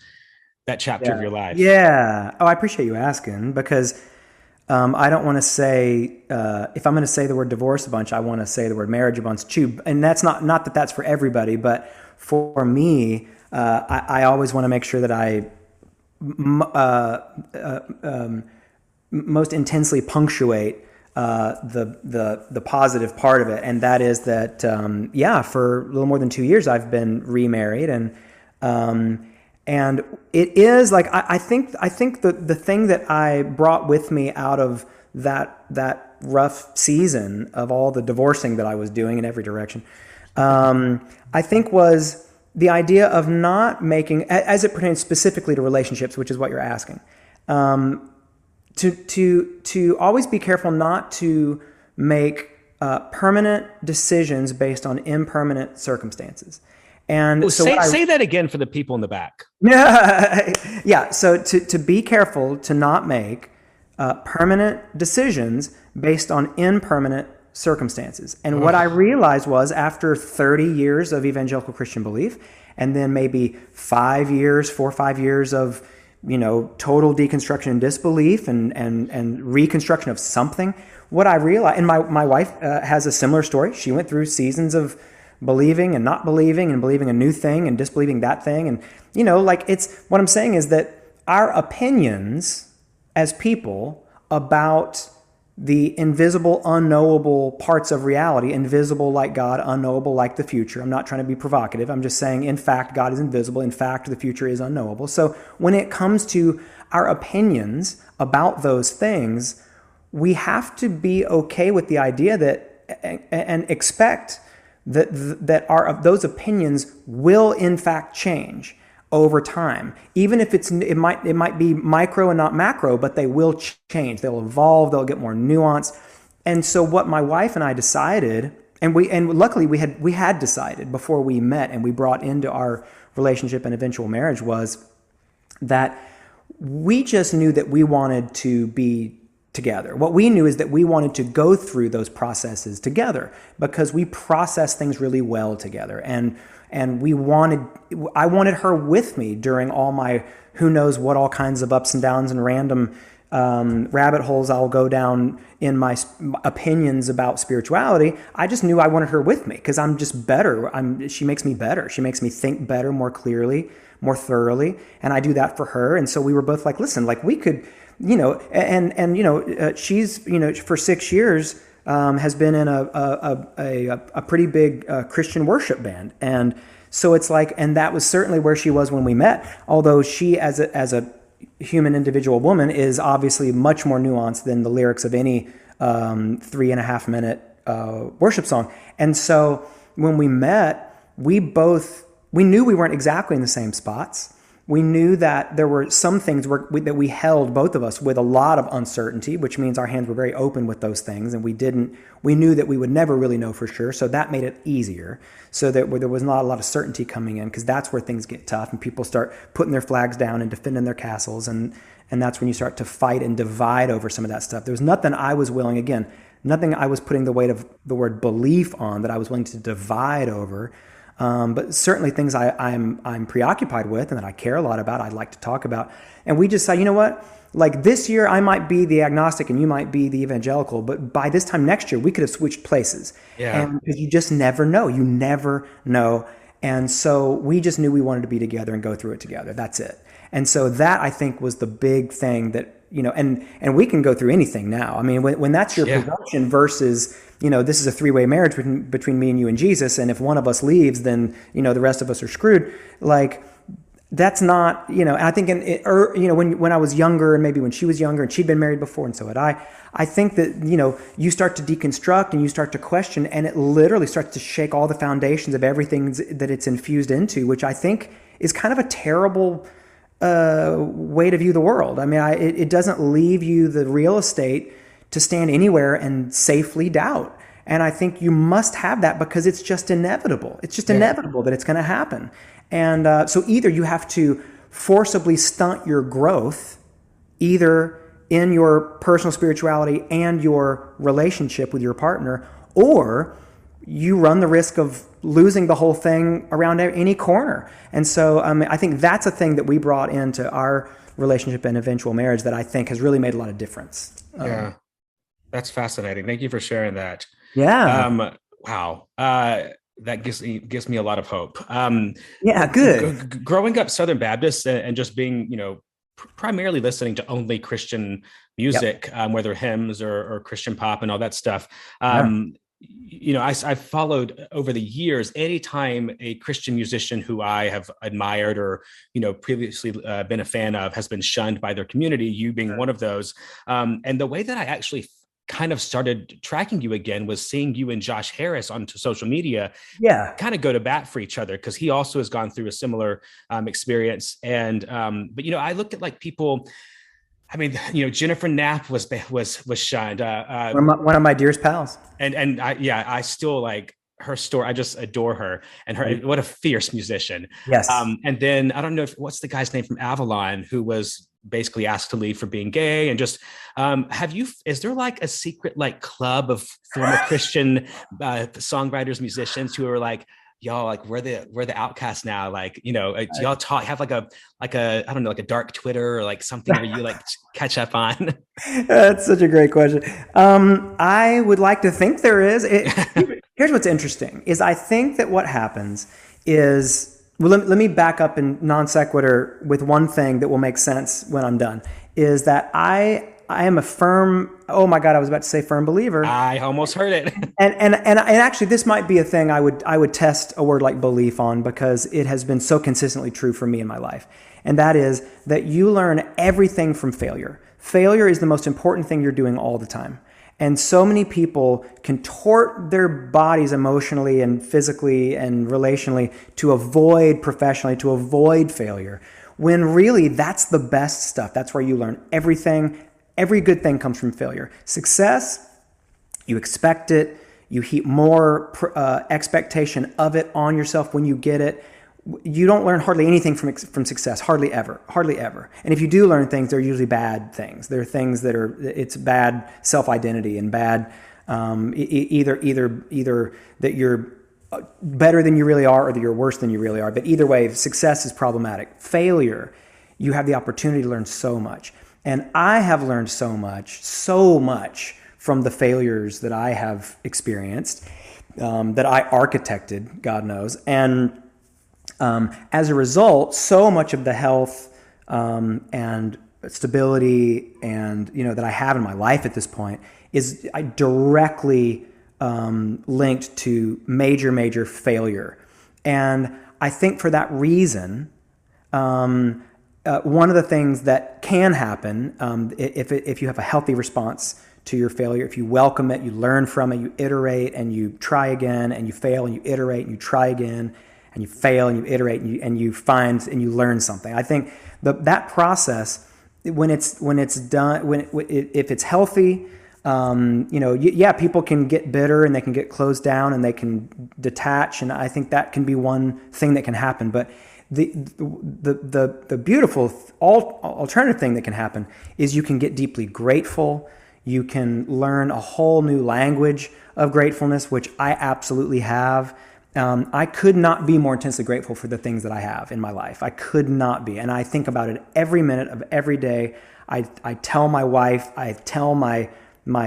chapter of your life. Yeah. Oh, I appreciate you asking, because I don't want to say, if I'm going to say the word divorce a bunch, I want to say the word marriage a bunch too. And that's not that that's for everybody, but for me, I always want to make sure that I most intensely punctuate the positive part of it, and that is that for a little more than 2 years I've been remarried, and it is like I think the thing that I brought with me out of that rough season of all the divorcing that I was doing in every direction, I think was the idea of not making, as it pertains specifically to relationships, which is what you're asking, to always be careful not to make permanent decisions based on impermanent circumstances. And so say that again for the people in the back. Yeah. So to be careful to not make permanent decisions based on impermanent circumstances. And what I realized was, after 30 years of evangelical Christian belief, and then maybe 4 or 5 years of total deconstruction and disbelief and reconstruction of something, what I realized, and my wife has a similar story. She went through seasons of believing and not believing, and believing a new thing and disbelieving that thing. And, it's, what I'm saying is that our opinions as people about the invisible, unknowable parts of reality, invisible like God, unknowable like the future. I'm not trying to be provocative. I'm just saying, in fact, God is invisible. In fact, the future is unknowable. So when it comes to our opinions about those things, we have to be okay with the idea that, and expect that those opinions will in fact change over time, even if it might be micro and not macro, but they will change. They'll evolve. They'll get more nuanced. And so, what my wife and I decided, and luckily we had decided before we met and we brought into our relationship and eventual marriage, was that we just knew that we wanted to be together. What we knew is that we wanted to go through those processes together, because we process things really well together, and I wanted her with me during all my who knows what all kinds of ups and downs and random rabbit holes I'll go down in my opinions about spirituality. I just knew I wanted her with me because I'm just better. She makes me better. She makes me think better, more clearly, more thoroughly, and I do that for her. And so we were both like, listen, like we could, she's, for 6 years, has been in a pretty big Christian worship band. And so it's like, and that was certainly where she was when we met, although she as a human individual woman is obviously much more nuanced than the lyrics of any 3.5 minute worship song. And so when we met, we knew we weren't exactly in the same spots. We knew that there were some things that we held, both of us, with a lot of uncertainty, which means our hands were very open with those things, and we knew that we would never really know for sure, so that made it easier, so that there was not a lot of certainty coming in, because that's where things get tough, and people start putting their flags down and defending their castles, and that's when you start to fight and divide over some of that stuff. There was nothing I was willing, again, nothing I was putting the weight of the word belief on that I was willing to divide over. But certainly things I'm preoccupied with and that I care a lot about, I'd like to talk about. And we just say, you know what? Like this year, I might be the agnostic and you might be the evangelical, but by this time next year, we could have switched places. Yeah. And because you just never know. You never know. And so we just knew we wanted to be together and go through it together. That's it. And so that, I think, was the big thing that, and we can go through anything now. I mean, when that's your presumption versus, this is a three-way marriage between me and you and Jesus, and if one of us leaves, then, the rest of us are screwed. Like, that's not, I think, when I was younger and maybe when she was younger and she'd been married before and so had I think that, you start to deconstruct and you start to question, and it literally starts to shake all the foundations of everything that it's infused into, which I think is kind of a terrible way to view the world. I mean, it doesn't leave you the real estate to stand anywhere and safely doubt. And I think you must have that because it's just inevitable. It's just inevitable that it's going to happen. And so either you have to forcibly stunt your growth, either in your personal spirituality and your relationship with your partner, or you run the risk of losing the whole thing around any corner. And so I think that's a thing that we brought into our relationship and eventual marriage that I think has really made a lot of difference. Yeah, that's fascinating. Thank you for sharing that. Yeah. Wow. That gives me a lot of hope. Yeah, good. Growing up Southern Baptist and just being, primarily listening to only Christian Yep. music, whether hymns or Christian pop and all that stuff. Yeah. I've followed over the years, anytime a Christian musician who I have admired or, previously been a fan of has been shunned by their community, you being one of those. And the way that I actually kind of started tracking you again was seeing you and Josh Harris on social media Yeah. kind of go to bat for each other, because he also has gone through a similar experience. And but I look at like people. I mean, Jennifer Knapp was shunned. One of my dearest pals. And I still like her story. I just adore her, and her, Right. what a fierce musician. Yes. And then I don't know what's the guy's name from Avalon, who was basically asked to leave for being gay. And just is there like a secret like club of former Christian songwriters, musicians who are like, y'all, like we're the outcasts now, like, do y'all have like a I don't know, like a dark Twitter or like something where you like catch up on? That's such a great question. I would like to think there is. Here's what's interesting is I think that what happens is, well, let me back up in non sequitur with one thing that will make sense when I'm done, is that I am a firm, oh my God, I was about to say firm believer. I almost heard it. And actually, this might be a thing I would test a word like belief on, because it has been so consistently true for me in my life. And that is that you learn everything from failure. Failure is the most important thing you're doing all the time. And so many people contort their bodies emotionally and physically and relationally to avoid professionally, to avoid failure, when really that's the best stuff. That's where you learn everything. Every good thing comes from failure. Success, you expect it. You heap more expectation of it on yourself when you get it. You don't learn hardly anything from success, hardly ever. And if you do learn things, they're usually bad things. They're things that it's bad self-identity and bad either that you're better than you really are or that you're worse than you really are. But either way, success is problematic. Failure, you have the opportunity to learn so much. And I have learned so much from the failures that I have experienced, that I architected, God knows. And as a result, so much of the health and stability and that I have in my life at this point is directly linked to major failure. And I think for that reason, one of the things that can happen if you have a healthy response to your failure, if you welcome it, you learn from it, you iterate and you try again, and you fail and you iterate and you try again, and you fail and you iterate and you find and you learn something. I think that process, when it's done, if it's healthy, people can get bitter and they can get closed down and they can detach, and I think that can be one thing that can happen. But the beautiful alternative thing that can happen is you can get deeply grateful. You can learn a whole new language of gratefulness, which I absolutely have. I could not be more intensely grateful for the things that I have in my life. I could not be. And I think about it every minute of every day. I tell my wife, I tell my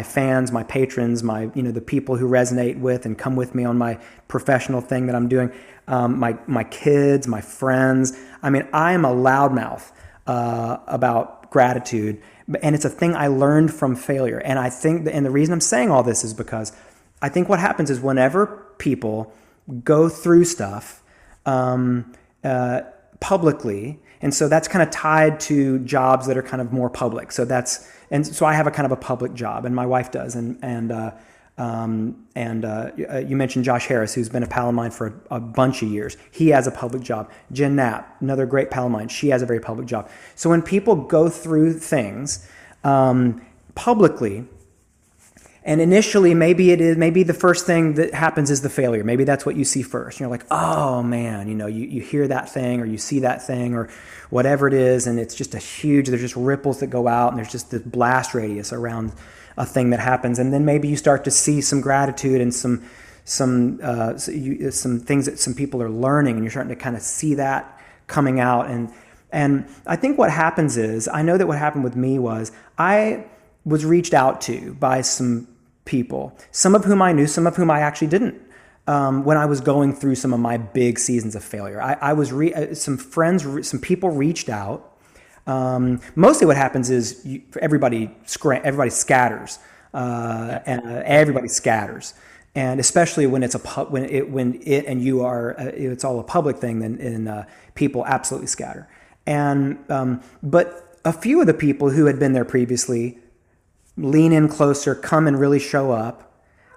fans, my patrons, the people who resonate with and come with me on my professional thing that I'm doing, my kids, my friends. I mean, I am a loudmouth about gratitude, and it's a thing I learned from failure. And I think, and the reason I'm saying all this is because I think what happens is whenever people go through stuff publicly, and so that's kind of tied to jobs that are kind of more public. So I have a kind of a public job, and my wife does. And you mentioned Josh Harris, who's been a pal of mine for a bunch of years. He has a public job. Jen Knapp, another great pal of mine, she has a very public job. So when people go through things publicly, and initially maybe the first thing that happens is the failure. Maybe that's what you see first. You're like, oh man, you hear that thing or you see that thing or whatever it is, and it's just there's just ripples that go out, and there's just this blast radius around a thing that happens. And then maybe you start to see some gratitude and some things that some people are learning, and you're starting to kind of see that coming out. And I think what happens is, I know that what happened with me was I was reached out to by some people, some of whom I knew, some of whom I actually didn't, when I was going through some of my big seasons of failure. Some people reached out Mostly what happens is everybody scatters, and everybody scatters. And especially when when it and you are, it's all a public thing, then people absolutely scatter. And but a few of the people who had been there previously lean in closer, come and really show up.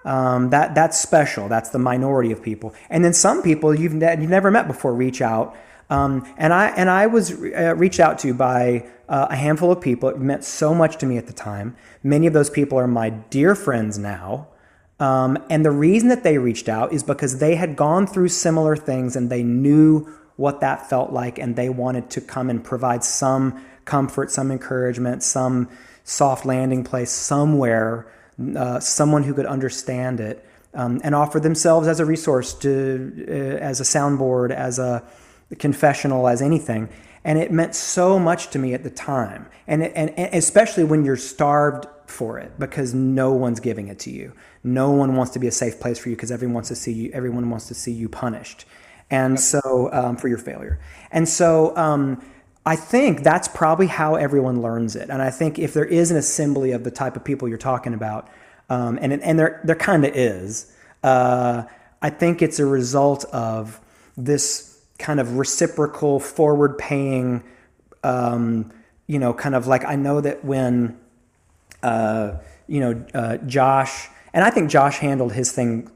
That's special. That's the minority of people. And then some people you've never met before reach out. And I was reached out to by a handful of people. It meant so much to me at the time. Many of those people are my dear friends now. And the reason that they reached out is because they had gone through similar things and they knew what that felt like, and they wanted to come and provide some comfort, some encouragement, some soft landing place somewhere, someone who could understand it, and offer themselves as a resource, as a soundboard, as a confessional, as anything. And it meant so much to me at the time, and especially when you're starved for it, because no one's giving it to you. No one wants to be a safe place for you because everyone wants to see you punished, and so for your failure. And so I think that's probably how everyone learns it. And I think if there is an assembly of the type of people you're talking about, and there kind of is, I think it's a result of this kind of reciprocal, forward-paying, kind of like, I know that when, Josh, and I think Josh handled his thing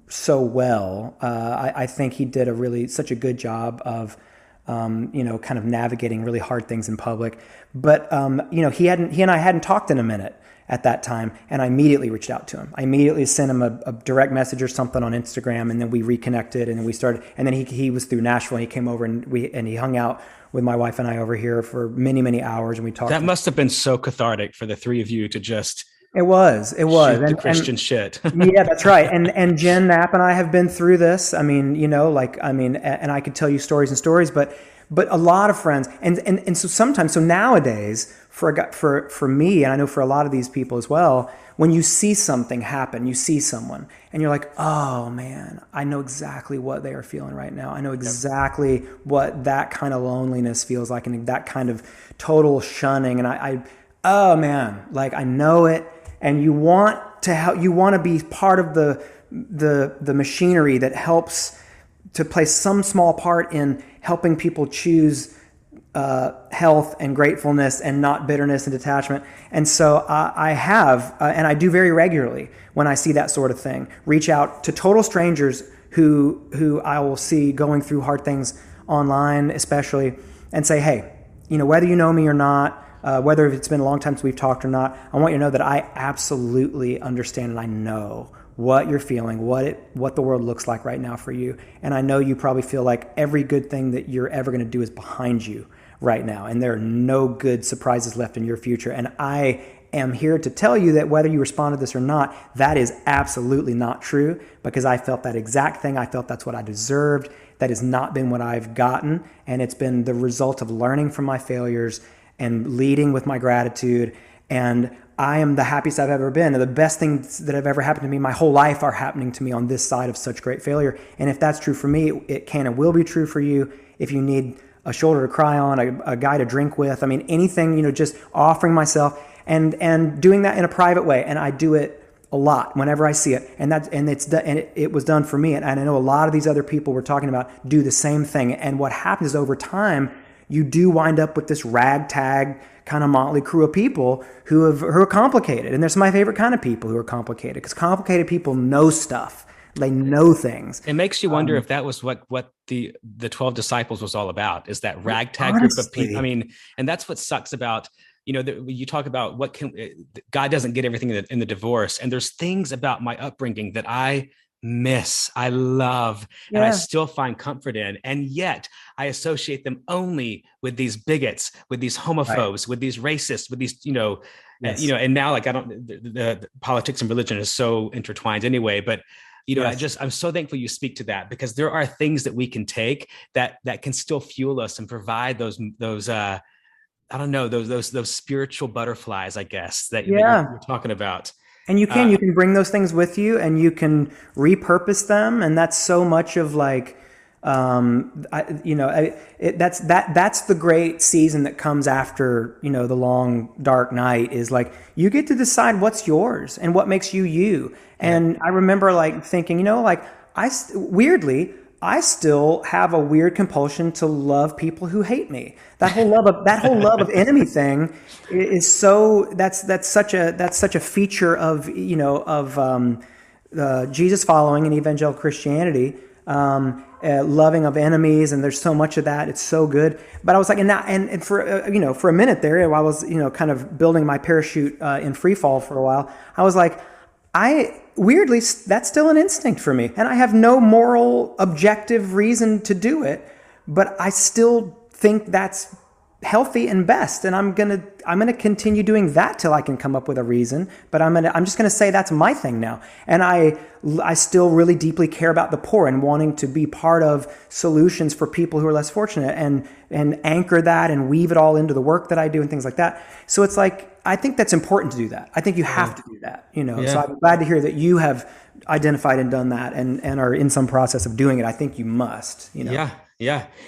so well. I think he did such a good job of, kind of navigating really hard things in public. But, he and I hadn't talked in a minute at that time, and I immediately reached out to him. I immediately sent him a direct message or something on Instagram, and then we reconnected, and we started. And then he was through Nashville, and he came over, and he hung out with my wife and I over here for many, many hours, and we talked. That must have been so cathartic for the three of you to just. It was. Shoot the Christian shit. Yeah, that's right. And Jen Knapp and I have been through this. I mean, and I could tell you stories and stories, but a lot of friends, and so sometimes, so nowadays, for me, and I know for a lot of these people as well, when you see something happen, you see someone, and you're like, oh man, I know exactly what they are feeling right now. I know exactly what that kind of loneliness feels like, and that kind of total shunning. And oh man, like I know it. And you want to help. You want to be part of the machinery that helps to play some small part in helping people choose health and gratefulness and not bitterness and detachment. And so I have, and I do very regularly when I see that sort of thing, reach out to total strangers who I will see going through hard things online, especially, and say, hey, whether you know me or not. Whether it's been a long time since we've talked or not, I want you to know that I absolutely understand and I know what you're feeling, what the world looks like right now for you. And I know you probably feel like every good thing that you're ever going to do is behind you right now. And there are no good surprises left in your future. And I am here to tell you that whether you respond to this or not, that is absolutely not true, because I felt that exact thing. I felt that's what I deserved. That has not been what I've gotten. And it's been the result of learning from my failures and leading with my gratitude. And I am the happiest I've ever been. And the best things that have ever happened to me my whole life are happening to me on this side of such great failure. And if that's true for me, it can and will be true for you. If you need a shoulder to cry on, a guy to drink with, I mean, anything, just offering myself and doing that in a private way. And I do it a lot whenever I see it. And it was done for me. And I know a lot of these other people we're talking about do the same thing. And what happens is over time, you do wind up with this ragtag kind of motley crew of people who are complicated. And there's my favorite kind of people who are complicated, because complicated people know stuff. They know things. It makes you wonder if that was what the 12 disciples was all about, is that ragtag group of people. I mean, and that's what sucks about, you talk about God doesn't get everything in the divorce. And there's things about my upbringing that I miss, I love, and I still find comfort in. And yet I associate them only with these bigots, with these homophobes, with these racists, with these, yes. And now like the politics and religion is so intertwined anyway, but yes. I'm so thankful you speak to that, because there are things that we can take that can still fuel us and provide those I don't know, those spiritual butterflies, I guess, that you're talking about. And you can bring those things with you, and you can repurpose them. And that's so much of like, That's the great season that comes after, the long dark night, is like you get to decide what's yours and what makes you you. And I remember like thinking, like weirdly, I still have a weird compulsion to love people who hate me. That whole love of enemy thing is that's such a feature of Jesus following and evangelical Christianity, loving of enemies, and there's so much of that. It's so good. But I was like, and for a minute there, while I was kind of building my parachute in free fall for a while, I was like, weirdly, that's still an instinct for me, and I have no moral objective reason to do it, but I still think that's healthy and best, and I'm gonna continue doing that till I can come up with a reason. But I'm just gonna say that's my thing now, and I still really deeply care about the poor and wanting to be part of solutions for people who are less fortunate, and anchor that and weave it all into the work that I do and things like that. So it's like, I think that's important to do that. I think you have to do that, So I'm glad to hear that you have identified and done that, and are in some process of doing it. I think you must, Yeah.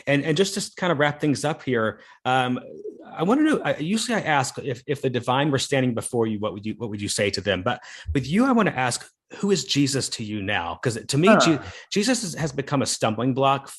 And just to kind of wrap things up here, I want to know, usually I ask if the divine were standing before you, what would you say to them? But with you, I want to ask, who is Jesus to you now? Because to me, Jesus has become a stumbling block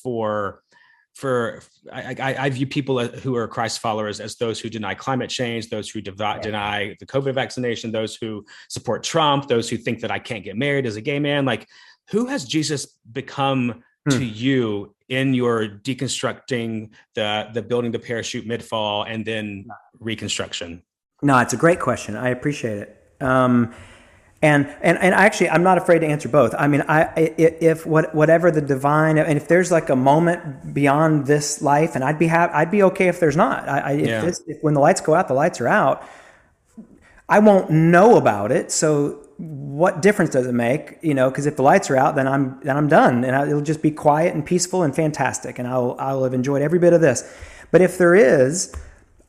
I view people who are Christ followers as those who deny climate change, those who deny the COVID vaccination, those who support Trump, those who think that I can't get married as a gay man. Like, who has Jesus become to you in your deconstructing the building the parachute mid-fall and then reconstruction? No, it's a great question. I appreciate it. And actually, I'm not afraid to answer both. I mean, if whatever the divine, and if there's like a moment beyond this life, and I'd be okay if there's not. If when the lights go out, the lights are out. I won't know about it. So what difference does it make? Because if the lights are out, then I'm done, and it'll just be quiet and peaceful and fantastic, and I'll have enjoyed every bit of this. But if there is,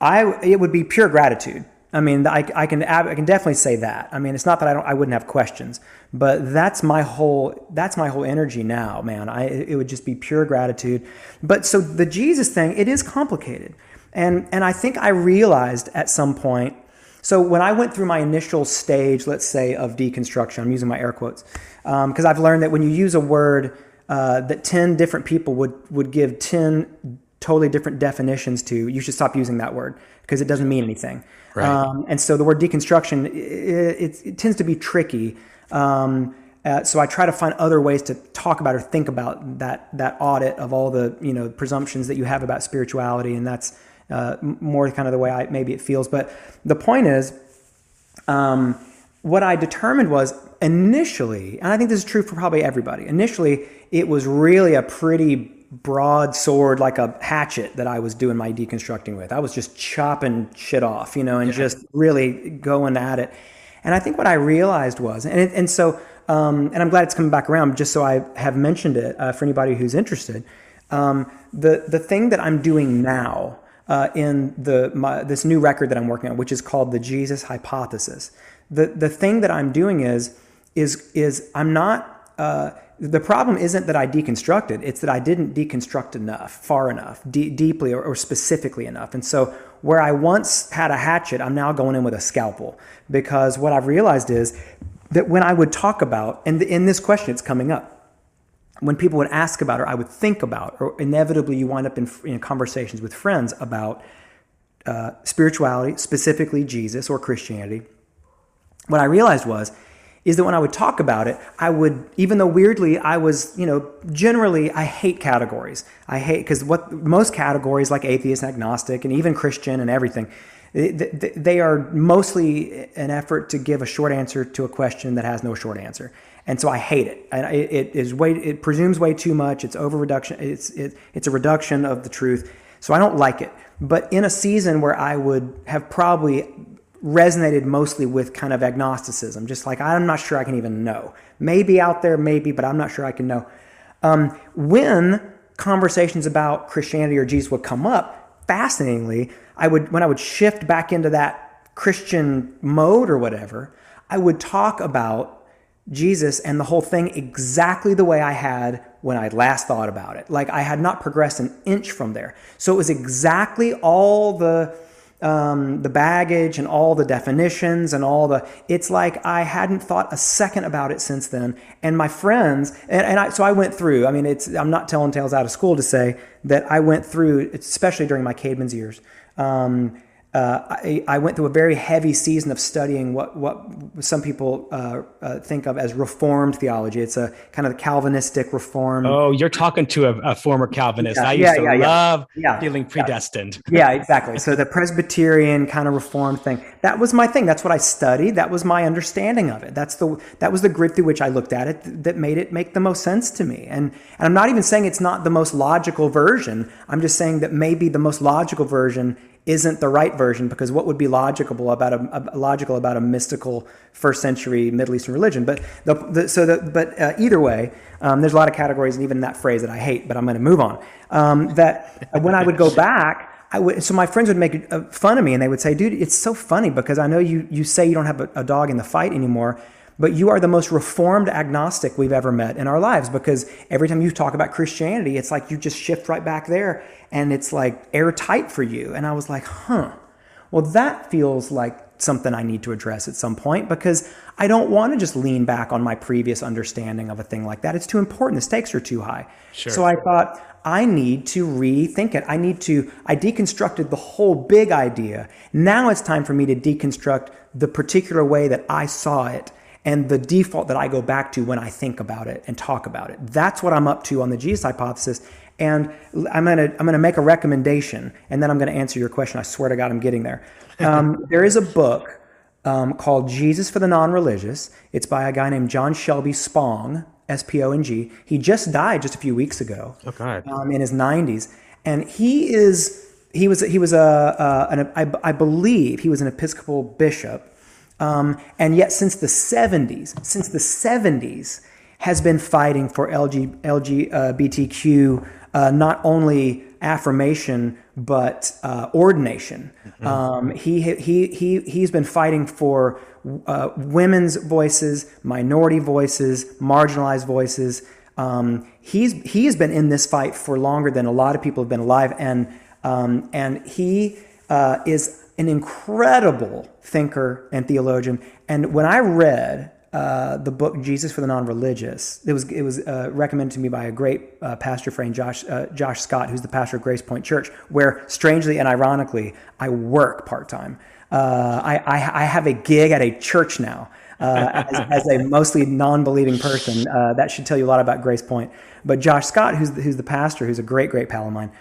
it would be pure gratitude. I mean, I can definitely say that. I mean, it's not that I wouldn't have questions, but that's my whole energy now, man. It would just be pure gratitude. But so the Jesus thing, it is complicated, and I think I realized at some point. So when I went through my initial stage, let's say, of deconstruction, I'm using my air quotes, because I've learned that when you use a word that 10 different people would give 10 totally different definitions to, you should stop using that word because it doesn't mean anything. Right. And so the word deconstruction, it tends to be tricky. So I try to find other ways to talk about or think about that audit of all the presumptions that you have about spirituality, and that's more kind of the way maybe it feels. But the point is, what I determined was initially, and I think this is true for probably everybody, initially it was really a pretty broadsword, like a hatchet, that I was doing my deconstructing with. I was just chopping shit off, just really going at it. And I think what I realized was, and I'm glad it's coming back around, just so I have mentioned it for anybody who's interested. The thing that I'm doing now in this new record that I'm working on, which is called the Jesus Hypothesis. The thing that I'm doing is I'm not. The problem isn't that I deconstructed, it's that I didn't deconstruct enough, far enough, deeply or specifically enough. And so where I once had a hatchet, I'm now going in with a scalpel, because what I've realized is that when I would talk about, and in this question it's coming up, when people would ask about, or I would think about, or inevitably you wind up in conversations with friends about spirituality, specifically Jesus or Christianity, what I realized is that when I would talk about it, I would, even though weirdly I was, generally I hate categories. Because what most categories like atheist and agnostic and even Christian and everything, they are mostly an effort to give a short answer to a question that has no short answer. And so I hate it. And it presumes way too much. It's over reduction. It's a reduction of the truth. So I don't like it. But in a season where I would have probably resonated mostly with kind of agnosticism, just like I'm not sure I can even know. Maybe out there, maybe, but I'm not sure I can know. When conversations about Christianity or Jesus would come up, fascinatingly, when I would shift back into that Christian mode or whatever, I would talk about Jesus and the whole thing exactly the way I had when I last thought about it. Like I had not progressed an inch from there. So it was exactly all the baggage and all the definitions and it's like I hadn't thought a second about it since then. And my friends, so I went through, I'm not telling tales out of school to say that I went through, especially during my Caedmon's years, I went through a very heavy season of studying what some people think of as Reformed theology. It's a kind of Calvinistic Reformed. Oh, you're talking to a former Calvinist. Yeah, I used to love yeah, feeling predestined. Yeah, exactly. So the Presbyterian kind of Reformed thing, that was my thing. That's what I studied. That was my understanding of it. That was the grid through which I looked at it that made it make the most sense to me. And I'm not even saying it's not the most logical version. I'm just saying that maybe the most logical version isn't the right version, because what would be logical about a mystical first century Middle Eastern religion? But either way, there's a lot of categories, and even in that phrase that I hate, but I'm going to move on. That when I would go back, so my friends would make fun of me, and they would say, "Dude, it's so funny because I know you say you don't have a dog in the fight anymore, but you are the most reformed agnostic we've ever met in our lives, because every time you talk about Christianity, it's like you just shift right back there, and it's like airtight for you." And I was like, well, that feels like something I need to address at some point, because I don't want to just lean back on my previous understanding of a thing like that. It's too important. The stakes are too high. Sure. So I thought, I need to rethink it. I deconstructed the whole big idea. Now it's time for me to deconstruct the particular way that I saw it and the default that I go back to when I think about it and talk about it. That's what I'm up to on the Jesus hypothesis. And I'm gonna make a recommendation, and then I'm gonna answer your question. I swear to God, I'm getting there. There is a book called Jesus for the Non-Religious. It's by a guy named John Shelby Spong, S-P-O-N-G. He just died just a few weeks ago. Oh God. In his 90s, and I believe he was an Episcopal bishop. And yet since the 70s, has been fighting for LGBTQ, not only affirmation, but ordination. Mm-hmm. He's been fighting for women's voices, minority voices, marginalized voices. He has been in this fight for longer than a lot of people have been alive, and he is an incredible thinker and theologian. And when I read the book Jesus for the Non-Religious, it was recommended to me by a great pastor friend, Josh Scott, who's the pastor of Grace Point Church, where strangely and ironically I work part-time. I have a gig at a church now as a mostly non-believing person. That should tell you a lot about Grace Point. But Josh Scott, who's the pastor, who's a great pal of mine,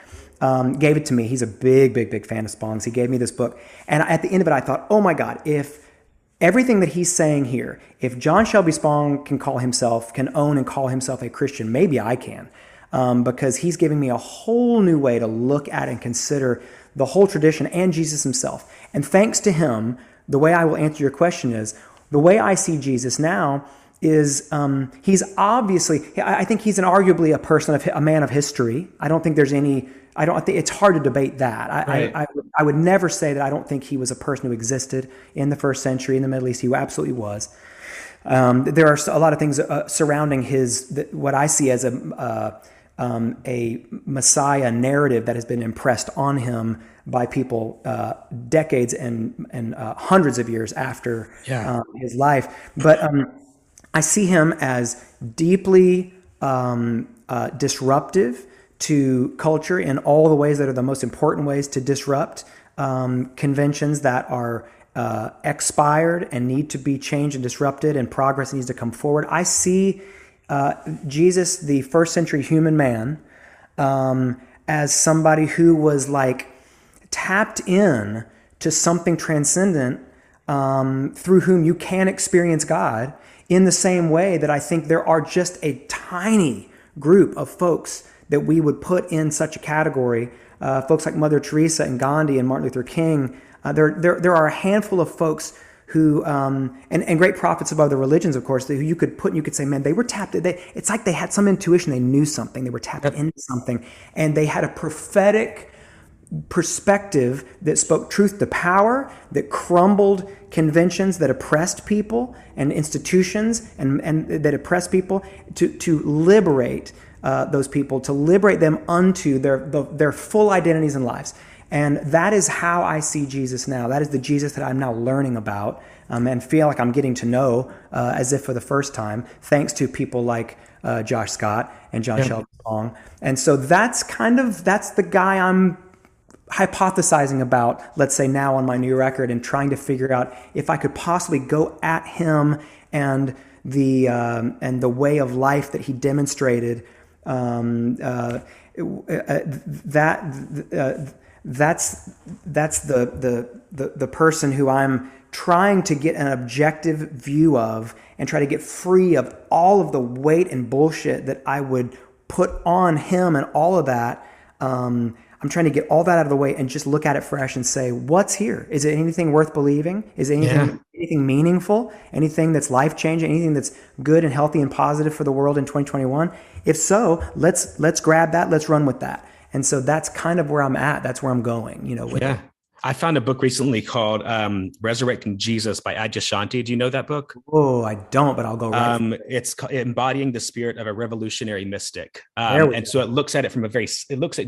gave it to me. He's a big fan of Spong's. He gave me this book. And at the end of it, I thought, oh my God, if everything that he's saying here, if John Shelby Spong can own and call himself a Christian, maybe I can. Because he's giving me a whole new way to look at and consider the whole tradition and Jesus himself. And thanks to him, the way I will answer your question is, the way I see Jesus now is he's obviously, I think he's arguably a man of history. I don't think it's hard to debate that. Right. I would never say that I don't think he was a person who existed in the first century in the Middle East. He absolutely was. There are a lot of things surrounding what I see as a Messiah narrative that has been impressed on him by people decades and hundreds of years after his life. But I see him as deeply disruptive to culture in all the ways that are the most important ways to disrupt conventions that are expired and need to be changed and disrupted, and progress needs to come forward. I see Jesus, the first century human man, as somebody who was like tapped in to something transcendent through whom you can experience God, in the same way that I think there are just a tiny group of folks that we would put in such a category, folks like Mother Teresa and Gandhi and Martin Luther King. There are a handful of folks who, and great prophets of other religions, of course, who you could put and you could say, man, they were tapped. It's like they had some intuition. They knew something. They were tapped into something, and they had a prophetic perspective that spoke truth to power, that crumbled conventions that oppressed people and institutions and that oppressed people, to liberate those people, to liberate them unto their full identities and lives. And that is how I see Jesus now. That is the Jesus that I'm now learning about, and feel like I'm getting to know as if for the first time, thanks to people like Josh Scott and John Sheldon Long. And so that's the guy I'm hypothesizing about, let's say now on my new record, and trying to figure out if I could possibly go at him and the way of life that he demonstrated. That's the person who I'm trying to get an objective view of and try to get free of all of the weight and bullshit that I would put on him and all of that. I'm trying to get all that out of the way and just look at it fresh and say, what's here? Is it anything worth believing? Is it anything meaningful? Anything that's life-changing? Anything that's good and healthy and positive for the world in 2021? If so, let's grab that. Let's run with that. And so that's kind of where I'm at. That's where I'm going, with it. I found a book recently called Resurrecting Jesus by Adyashanti. Do you know that book? Oh, I don't, but I'll go right. It's embodying the spirit of a revolutionary mystic. And so it looks at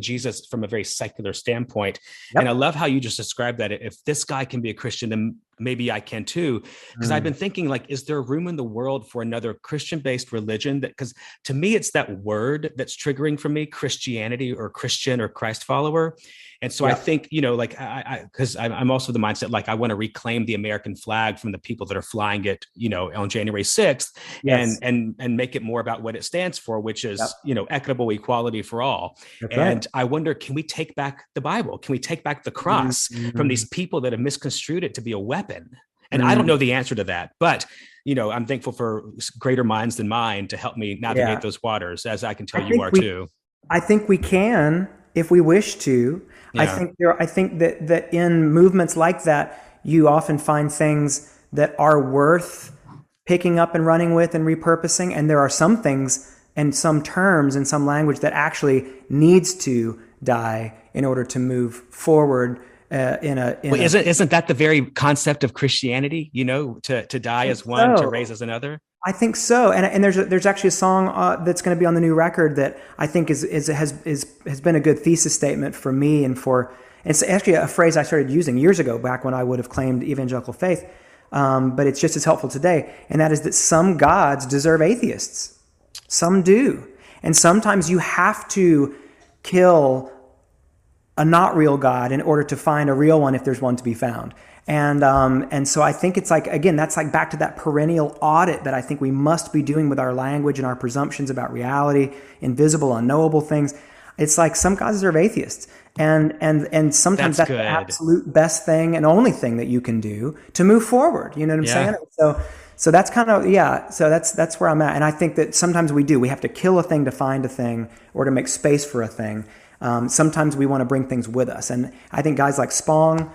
Jesus from a very secular standpoint. Yep. And I love how you just described that. If this guy can be a Christian, then maybe I can too. Because I've been thinking, like, is there room in the world for another Christian-based religion? Because to me, it's that word that's triggering for me, Christianity or Christian or Christ follower. And so I think, because I'm also the mindset, like, I want to reclaim the American flag from the people that are flying it, on January 6th and make it more about what it stands for, which is, equitable equality for all. That's and right. I wonder, can we take back the Bible? Can we take back the cross from these people that have misconstrued it to be a weapon? And I don't know the answer to that, but I'm thankful for greater minds than mine to help me navigate those waters, as I can tell you are too. I think we can, if we wish to. Yeah. I think that in movements like that, you often find things that are worth picking up and running with and repurposing. And there are some things and some terms and some language that actually needs to die in order to move forward. Isn't that the very concept of Christianity? To die as one, to raise as another. I think so, and there's actually a song that's going to be on the new record that I think has been a good thesis statement for me, and it's actually a phrase I started using years ago, back when I would have claimed evangelical faith, but it's just as helpful today, and that is that some gods deserve atheists, some do, and sometimes you have to kill a not real God in order to find a real one if there's one to be found. And so I think it's like, again, that's like back to that perennial audit that I think we must be doing with our language and our presumptions about reality, invisible, unknowable things. It's like some gods deserve atheists. And sometimes that's the absolute best thing and only thing that you can do to move forward. You know what I'm saying? So that's kind of, so that's where I'm at. And I think that sometimes we have to kill a thing to find a thing or to make space for a thing. Sometimes we want to bring things with us. And I think guys like Spong,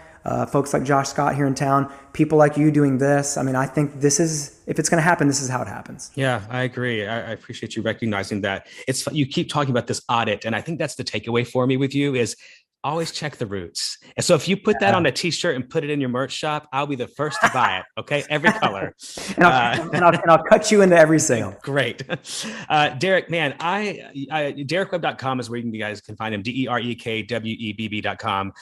folks like Josh Scott here in town, people like you doing this. I mean, I think if it's going to happen, this is how it happens. Yeah, I agree. I appreciate you recognizing that. You keep talking about this audit, and I think that's the takeaway for me with you is always check the roots. And so if you put that on a t-shirt and put it in your merch shop, I'll be the first to buy it. Okay. Every color. and I'll cut you into every sale. Great. Derek, man, DerekWebb.com is where you guys can find him. DerekWebb.com.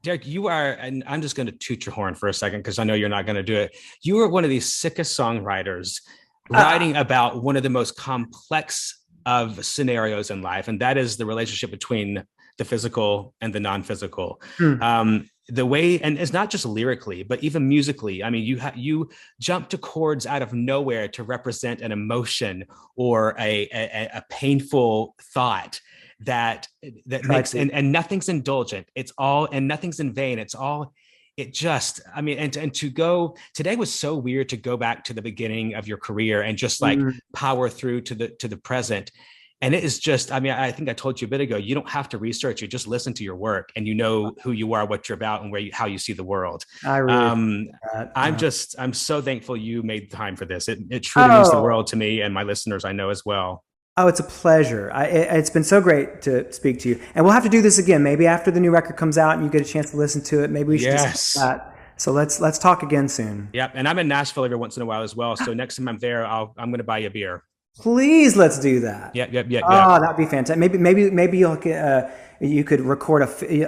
Derek, you are, and I'm just going to toot your horn for a second because I know you're not going to do it. You are one of these sickest songwriters writing about one of the most complex of scenarios in life. And that is the relationship between the physical and the non-physical. The way, and it's not just lyrically, but even musically. I mean, you jump to chords out of nowhere to represent an emotion or a painful thought that makes, and nothing's indulgent. It's all, and nothing's in vain. And to go, today was so weird to go back to the beginning of your career and just like power through to the present. And it is just, I mean, I think I told you a bit ago, you don't have to research, you just listen to your work and you know who you are, what you're about, and how you see the world. I'm so thankful you made time for this. It truly means the world to me and my listeners, I know as well. Oh, it's a pleasure. It's been so great to speak to you. And we'll have to do this again. Maybe after the new record comes out and you get a chance to listen to it. Maybe we should discuss that. So let's talk again soon. Yep. And I'm in Nashville every once in a while as well. So next time I'm there, I'm going to buy you a beer. Please, let's do that. Yep. Oh, that'd be fantastic. Maybe you'll get, you could record we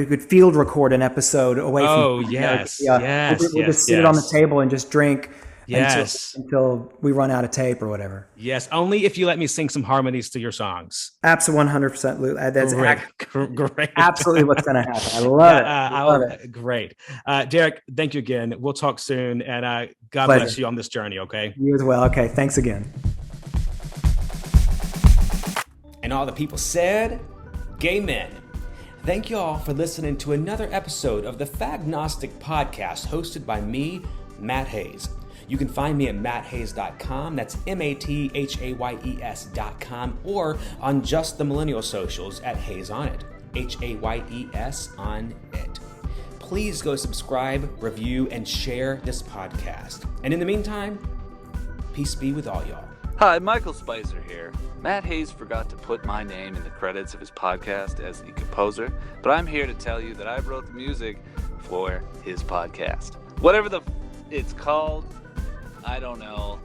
could field record an episode away from. Oh, yes. We'll just sit on the table and just drink. Yes. Until we run out of tape or whatever. Yes. Only if you let me sing some harmonies to your songs. Absolutely, 100%. That's great. Absolutely what's going to happen. I love it. Great. Derek, thank you again. We'll talk soon. And God Pleasure. Bless you on this journey, okay? You as well. Okay. Thanks again. And all the people said, gay men. Thank you all for listening to another episode of the Fagnostic Podcast hosted by me, Matt Hayes. You can find me at matthayes.com, that's MATHAYES.com, or on Just the Millennial socials at Hayes on It, HAYES on It. Please go subscribe, review, and share this podcast. And in the meantime, peace be with all y'all. Hi, Michael Spicer here. Matt Hayes forgot to put my name in the credits of his podcast as the composer, but I'm here to tell you that I wrote the music for his podcast. Whatever it's called, I don't know.